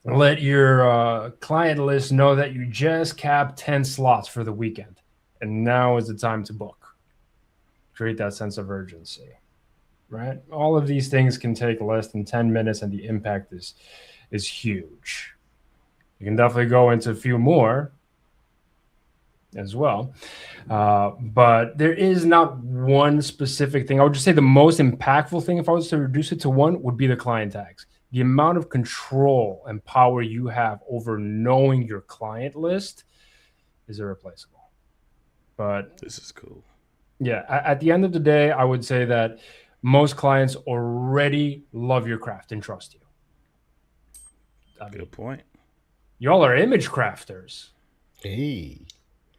let your client list know that you just capped 10 slots for the weekend, and now is the time to book. Create that sense of urgency, right? All of these things can take less than 10 minutes, and the impact is huge. You can definitely go into a few more as well. But there is not one specific thing. I would just say the most impactful thing, if I was to reduce it to one, would be the client tags. The amount of control and power you have over knowing your client list is irreplaceable. But this is cool. Yeah, at the end of the day, I would say that most clients already love your craft and trust you. Good point. Y'all are image crafters. Hey.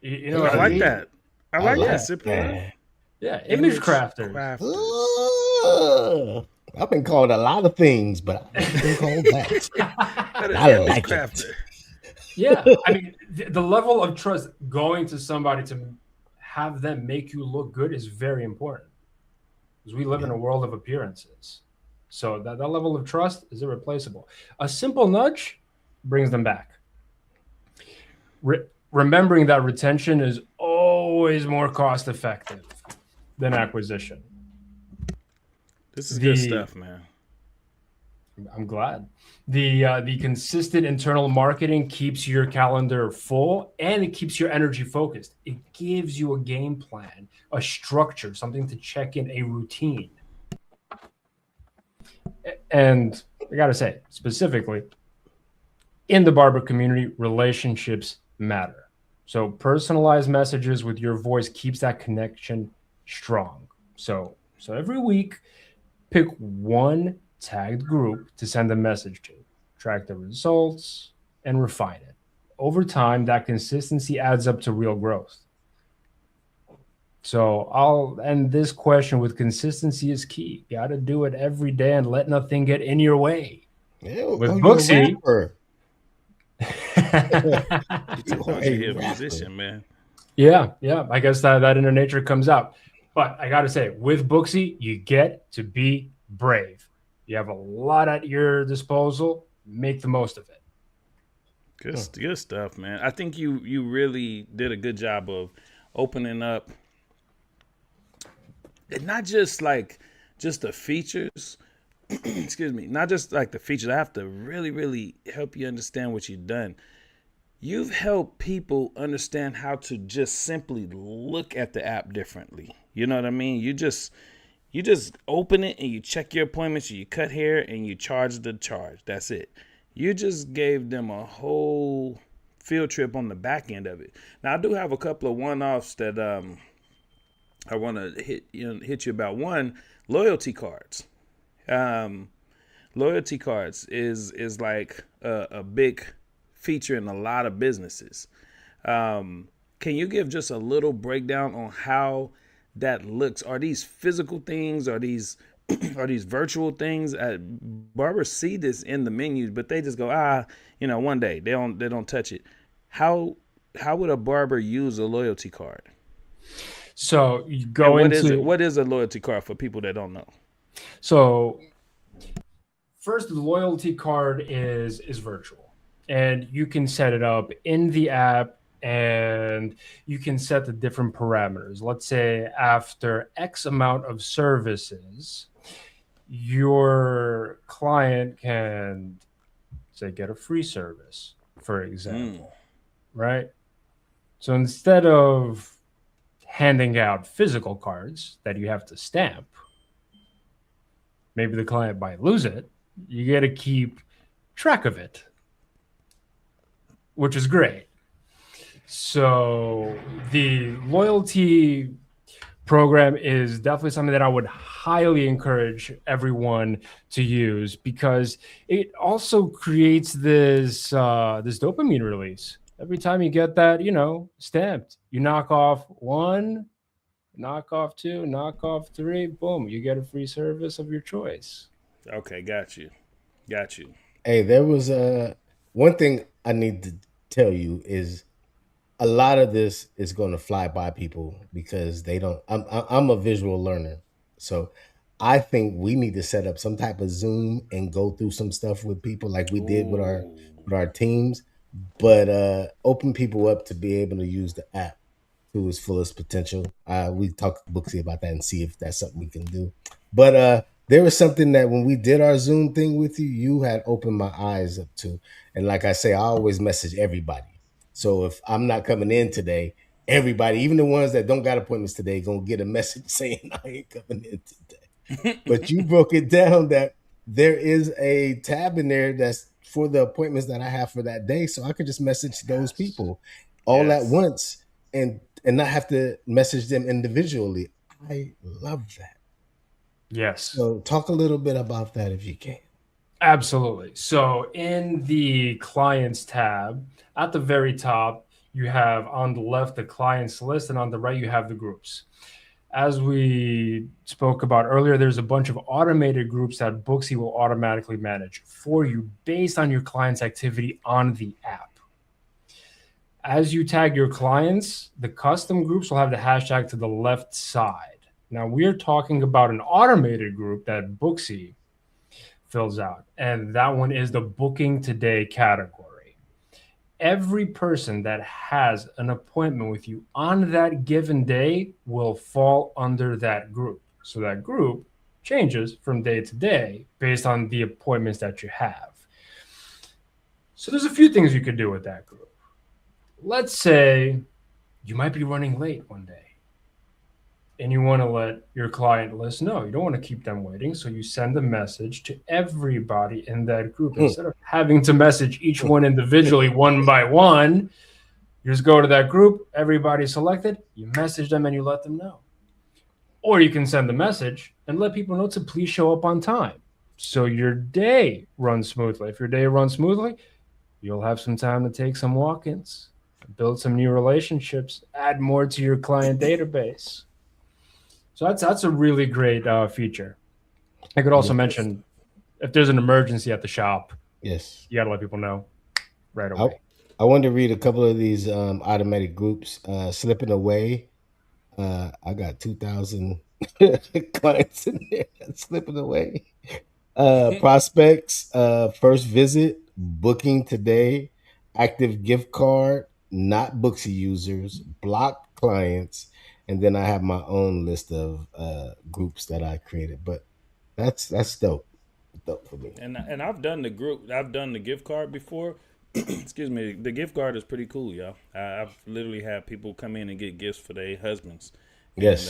You know, I like that. I like that, Ciprian. Yeah, image crafters. I've been called a lot of things, but I've been called that. I like it. Yeah, I mean, the level of trust going to somebody to have them make you look good is very important, because we live in a world of appearances. So that level of trust is irreplaceable. A simple nudge brings them back. Remembering that retention is always more cost effective than acquisition. This is good stuff, man. I'm glad. The consistent internal marketing keeps your calendar full, and it keeps your energy focused. It gives you a game plan, a structure, something to check in, a routine. And I got to say, specifically, in the barber community, relationships matter. So personalized messages with your voice keeps that connection strong. So every week, pick one tagged group to send a message to, track the results, and refine it. Over time, that consistency adds up to real growth. So I'll end this question with consistency is key. Got to do it every day and let nothing get in your way. Yeah, with Booksy, you're a musician, man. Yeah. I guess that inner nature comes out. But I got to say, with Booksy, you get to be brave. You have a lot at your disposal. Make the most of it. Good stuff, man. I think you really did a good job of opening up, and not just like just the features. Excuse me, not just like the features. I have to really help you understand what you've done. You've helped people understand how to just simply look at the app differently. You know what I mean? You just open it and you check your appointments, you cut hair and you charge the charge. That's it. You just gave them a whole field trip on the back end of it. Now I do have a couple of one-offs that I want to hit you about. One, loyalty cards. Loyalty cards is like a big feature in a lot of businesses. Can you give just a little breakdown on how that looks? Are these physical things? Are these virtual things? Barbers see this in the menus, but they just go, one day they don't touch it. How would a barber use a loyalty card? So you go into what is a loyalty card for people that don't know? So first, the loyalty card is virtual, and you can set it up in the app, and you can set the different parameters. Let's say after X amount of services, your client can say get a free service, for example, right? So instead of handing out physical cards that you have to stamp, maybe the client might lose it. You got to keep track of it, which is great. So the loyalty program is definitely something that I would highly encourage everyone to use, because it also creates this dopamine release. Every time you get that, stamped, you knock off one, knock off two, knock off three, boom, you get a free service of your choice. Okay, got you. Hey, there was one thing I need to tell you is a lot of this is going to fly by people because they don't. I'm a visual learner, so I think we need to set up some type of Zoom and go through some stuff with people like we did with our teams, but open people up to be able to use the app to its fullest potential. We talked to Booksy about that and see if that's something we can do. But there was something that when we did our Zoom thing with you, you had opened my eyes up to. And like I say, I always message everybody. So if I'm not coming in today, everybody, even the ones that don't got appointments today, gonna get a message saying I ain't coming in today. But you broke it down that there is a tab in there that's for the appointments that I have for that day. So I could just message those people all at once and not have to message them individually. I love that. Yes. So talk a little bit about that if you can. Absolutely. So in the clients tab at the very top, you have on the left the clients list, and on the right you have the groups. As we spoke about earlier, there's a bunch of automated groups that Booksy will automatically manage for you based on your client's activity on the app. As you tag your clients, the custom groups will have the hashtag to the left side. Now, we're talking about an automated group that Booksy fills out, and that one is the Booking Today category. Every person that has an appointment with you on that given day will fall under that group. So that group changes from day to day based on the appointments that you have. So there's a few things you could do with that group. Let's say you might be running late one day and you want to let your client list know. You don't want to keep them waiting. So you send a message to everybody in that group. Instead of having to message each one individually one by one, you just go to that group, everybody selected, you message them and you let them know. Or you can send a message and let people know to please show up on time so your day runs smoothly. If your day runs smoothly, you'll have some time to take some walk-ins, build some new relationships, add more to your client database. So that's a really great feature. I could also mention if there's an emergency at the shop, yes, you got to let people know right away. I wanted to read a couple of these automatic groups. Slipping Away. I got 2,000 Clients in there slipping away. Prospects, first visit, booking today, active gift card, not Booksy users, blocked clients, and then I have my own list of groups that I created. But that's dope. Dope for me. And I've done the group. I've done the gift card before. Excuse me. The gift card is pretty cool, y'all. I've literally had people come in and get gifts for their husbands. Yes.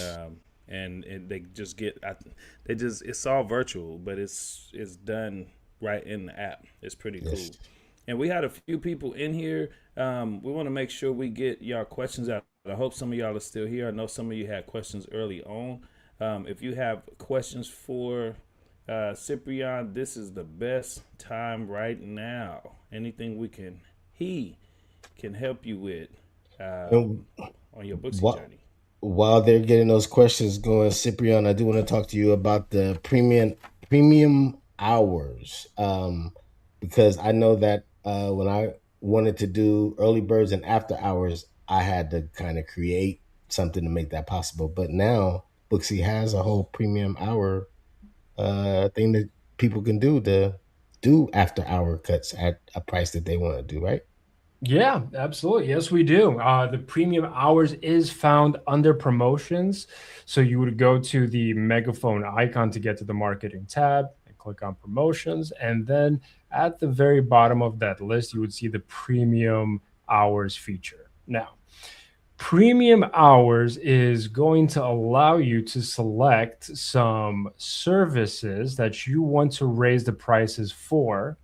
And they just get. They just. It's all virtual, but it's done right in the app. It's pretty cool. Yes. And we had a few people in here. We want to make sure we get y'all questions out. I hope some of y'all are still here. I know some of you had questions early on. If you have questions for Ciprian, this is the best time right now. Anything he can help you with on your Booksy journey. While they're getting those questions going, Ciprian, I do want to talk to you about the premium hours, because I know that when I wanted to do early birds and after hours, I had to kind of create something to make that possible. But now Booksy has a whole premium hour thing that people can do after hour cuts at a price that they want to do, right? Yeah, absolutely. Yes, we do. The premium hours is found under promotions. So you would go to the megaphone icon to get to the marketing tab and click on promotions. And then at the very bottom of that list, you would see the premium hours feature. Now, premium hours is going to allow you to select some services that you want to raise the prices for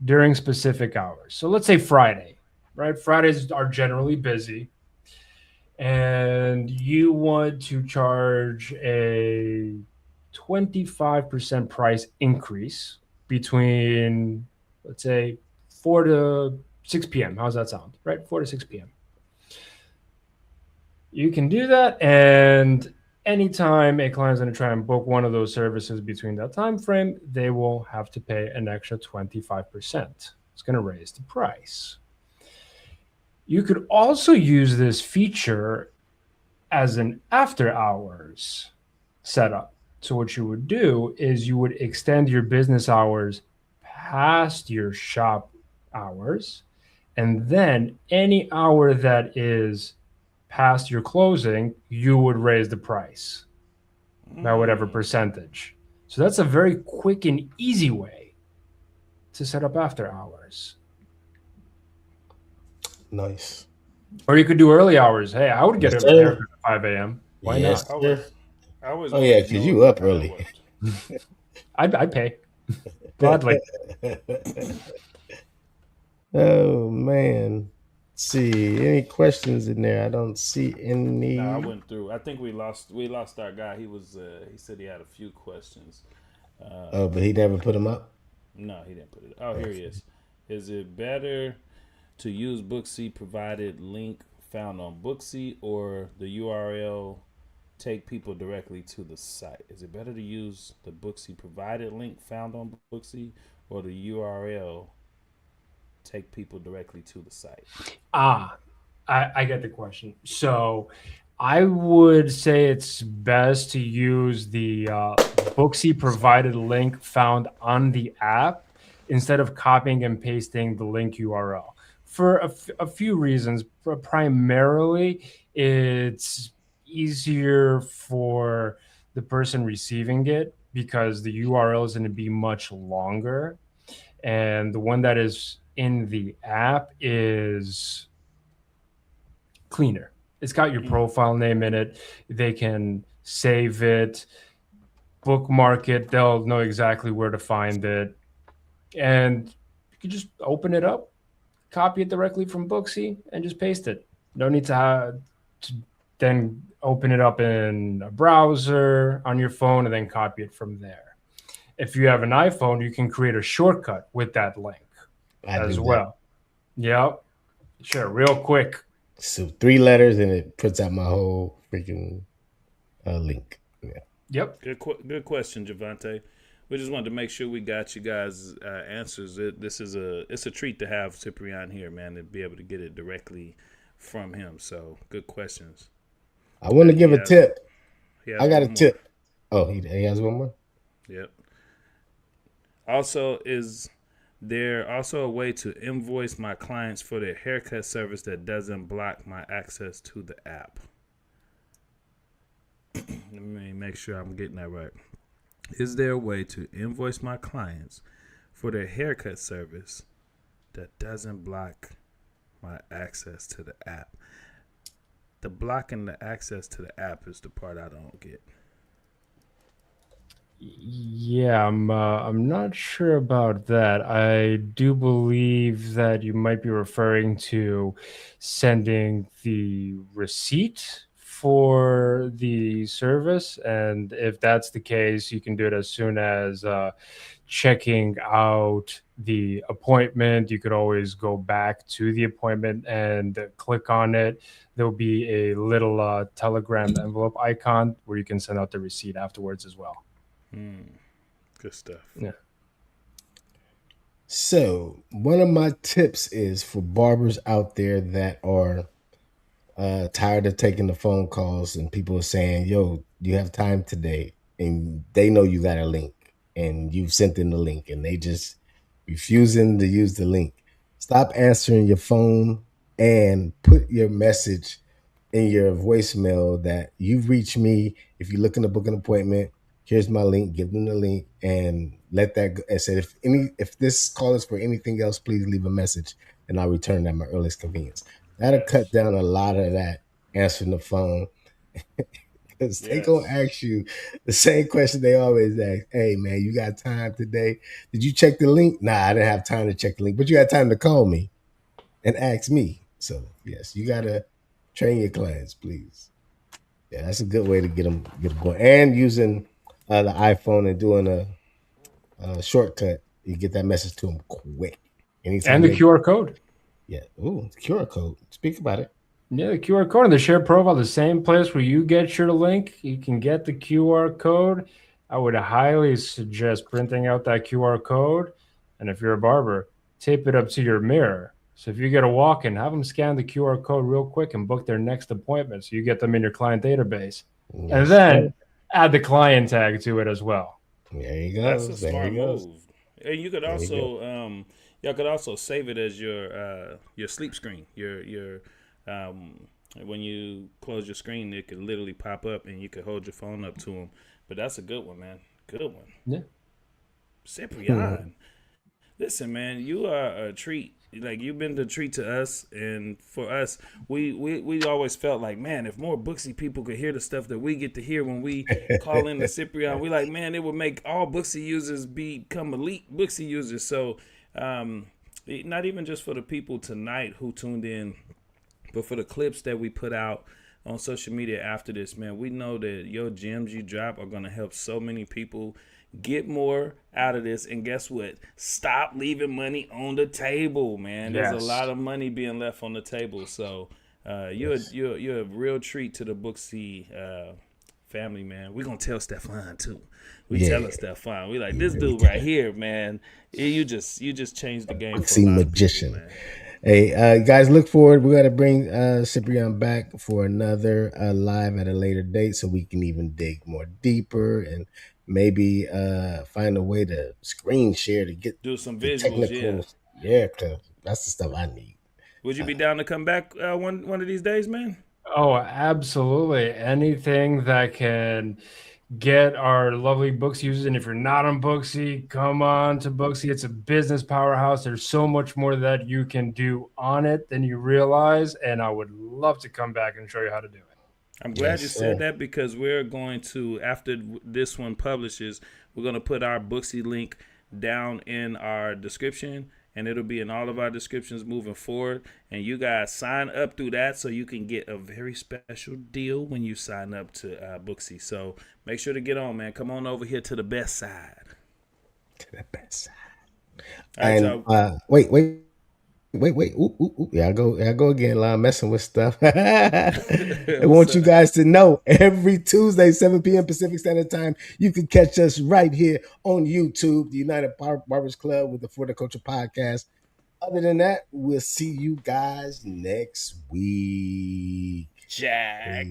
during specific hours. So let's say Friday, right? Fridays are generally busy, and you want to charge a 25% price increase between, let's say, 4 to 6 p.m. How's that sound, right? 4 to 6 p.m. You can do that, and anytime a client is going to try and book one of those services between that time frame, they will have to pay an extra 25%. It's going to raise the price. You could also use this feature as an after hours setup. So what you would do is you would extend your business hours past your shop hours, and then any hour that is past your closing, you would raise the price by whatever percentage. So that's a very quick and easy way to set up after hours. Nice. Or you could do early hours. Hey, I would get a haircut at 5 a.m. Why not? I was oh yeah, because you up early. I'd pay gladly. Oh man. Let's see any questions in there? I don't see any. No, I went through. I think we lost our guy. He said he had a few questions. But he never put them up? No, he didn't put it. Oh, here he is. Is it better to use Booksy provided link found on Booksy, or the URL take people directly to the site? Is it better to use the Booksy provided link found on Booksy, or the URL take people directly to the site? I get the question. So I would say it's best to use the Booksy provided link found on the app instead of copying and pasting the link URL for a few reasons. Primarily, it's easier for the person receiving it because the URL is going to be much longer, and the one that is in the app is cleaner. It's got your profile name in it. They can save it, bookmark it. They'll know exactly where to find it. And you can just open it up, copy it directly from Booksy, and just paste it. No need to then open it up in a browser on your phone and then copy it from there. If you have an iPhone, you can create a shortcut with that link as well. Yep. Sure. Real quick. So 3 letters and it puts out my whole freaking link. Yeah. Yep. Good question, Javante. We just wanted to make sure we got you guys answers. It's a treat to have Ciprian here, man, to be able to get it directly from him. So good questions. I want to give a tip. He has I got a one more. tip. Oh, he has one more. Yep. Also, is there also a way to invoice my clients for their haircut service that doesn't block my access to the app? Let me make sure I'm getting that right. Is there a way to invoice my clients for their haircut service that doesn't block my access to the app? The blocking the access to the app is the part I don't get. Yeah, I'm not sure about that. I do believe that you might be referring to sending the receipt for the service, and if that's the case, you can do it as soon as checking out the appointment. You could always go back to the appointment and click on it. There'll be a little Telegram envelope icon where you can send out the receipt afterwards as well. Good stuff. Yeah. So one of my tips is for barbers out there that are tired of taking the phone calls and people are saying, "Yo, do you have time today?" And they know you got a link and you've sent them the link and they just refusing to use the link. Stop answering your phone and put your message in your voicemail that you've reached me. If you're looking to book an appointment, here's my link. Give them the link and let that go. And said, if this call is for anything else, please leave a message and I'll return at my earliest convenience. That'll cut down a lot of that answering the phone because they gonna ask you the same question they always ask. Hey man, you got time today? Did you check the link? Nah, I didn't have time to check the link, but you had time to call me and ask me. So yes, you gotta train your clients, please. Yeah, that's a good way to get them going. And using the iPhone and doing a shortcut, you get that message to them quick. Anytime. And the QR code. Yeah. Ooh, QR code. Speak about it. Yeah, the QR code and the shared profile, the same place where you get your link, you can get the QR code. I would highly suggest printing out that QR code. And if you're a barber, tape it up to your mirror. So if you get a walk-in, have them scan the QR code real quick and book their next appointment. So you get them in your client database. Yes, and then add the client tag to it as well. There you go. That's a smart move. And you could also y'all could also save it as your sleep screen. Your when you close your screen, it could literally pop up and you could hold your phone up to them. But that's a good one, man. Good one. Yeah. Ciprian. Listen, man, you are a treat. Like, you've been a treat to us, and for us, we always felt like, man, if more Booksy people could hear the stuff that we get to hear when we call in the Ciprian, we like, man, it would make all Booksy users become elite Booksy users. So, not even just for the people tonight who tuned in, but for the clips that we put out on social media after this, man, we know that your gems you drop are going to help so many people get more out of this. And guess what? Stop leaving money on the table, man. Yes. There's a lot of money being left on the table. So you're a real treat to the Booksy family, man. We're going to tell Stefan, too. We telling Stefan. We like, this dude right here, man. You just changed the game for a lot magician. of people, man. Hey, guys, look forward. We got to bring Ciprian back for another live at a later date so we can even dig more deeper and maybe find a way to screen share to get do some visuals. Yeah, because that's the stuff I need. Would you be down to come back one of these days, man? Oh, absolutely. Anything that can get our lovely Booksy users. And if you're not on Booksy, come on to Booksy. It's a business powerhouse. There's so much more that you can do on it than you realize. And I would love to come back and show you how to do it. I'm glad you said that, because we're going to, after this one publishes, we're going to put our Booksy link down in our description, and it'll be in all of our descriptions moving forward. And you guys sign up through that so you can get a very special deal when you sign up to Booksy. So make sure to get on, man. Come on over here to the best side. To the best side. All right, and wait. Ooh. Yeah, I go again, line messing with stuff. I want you guys to know every Tuesday, 7 p.m. Pacific Standard Time, you can catch us right here on YouTube, the United Barbers Club with the For the Culture Podcast. Other than that, we'll see you guys next week. Jack.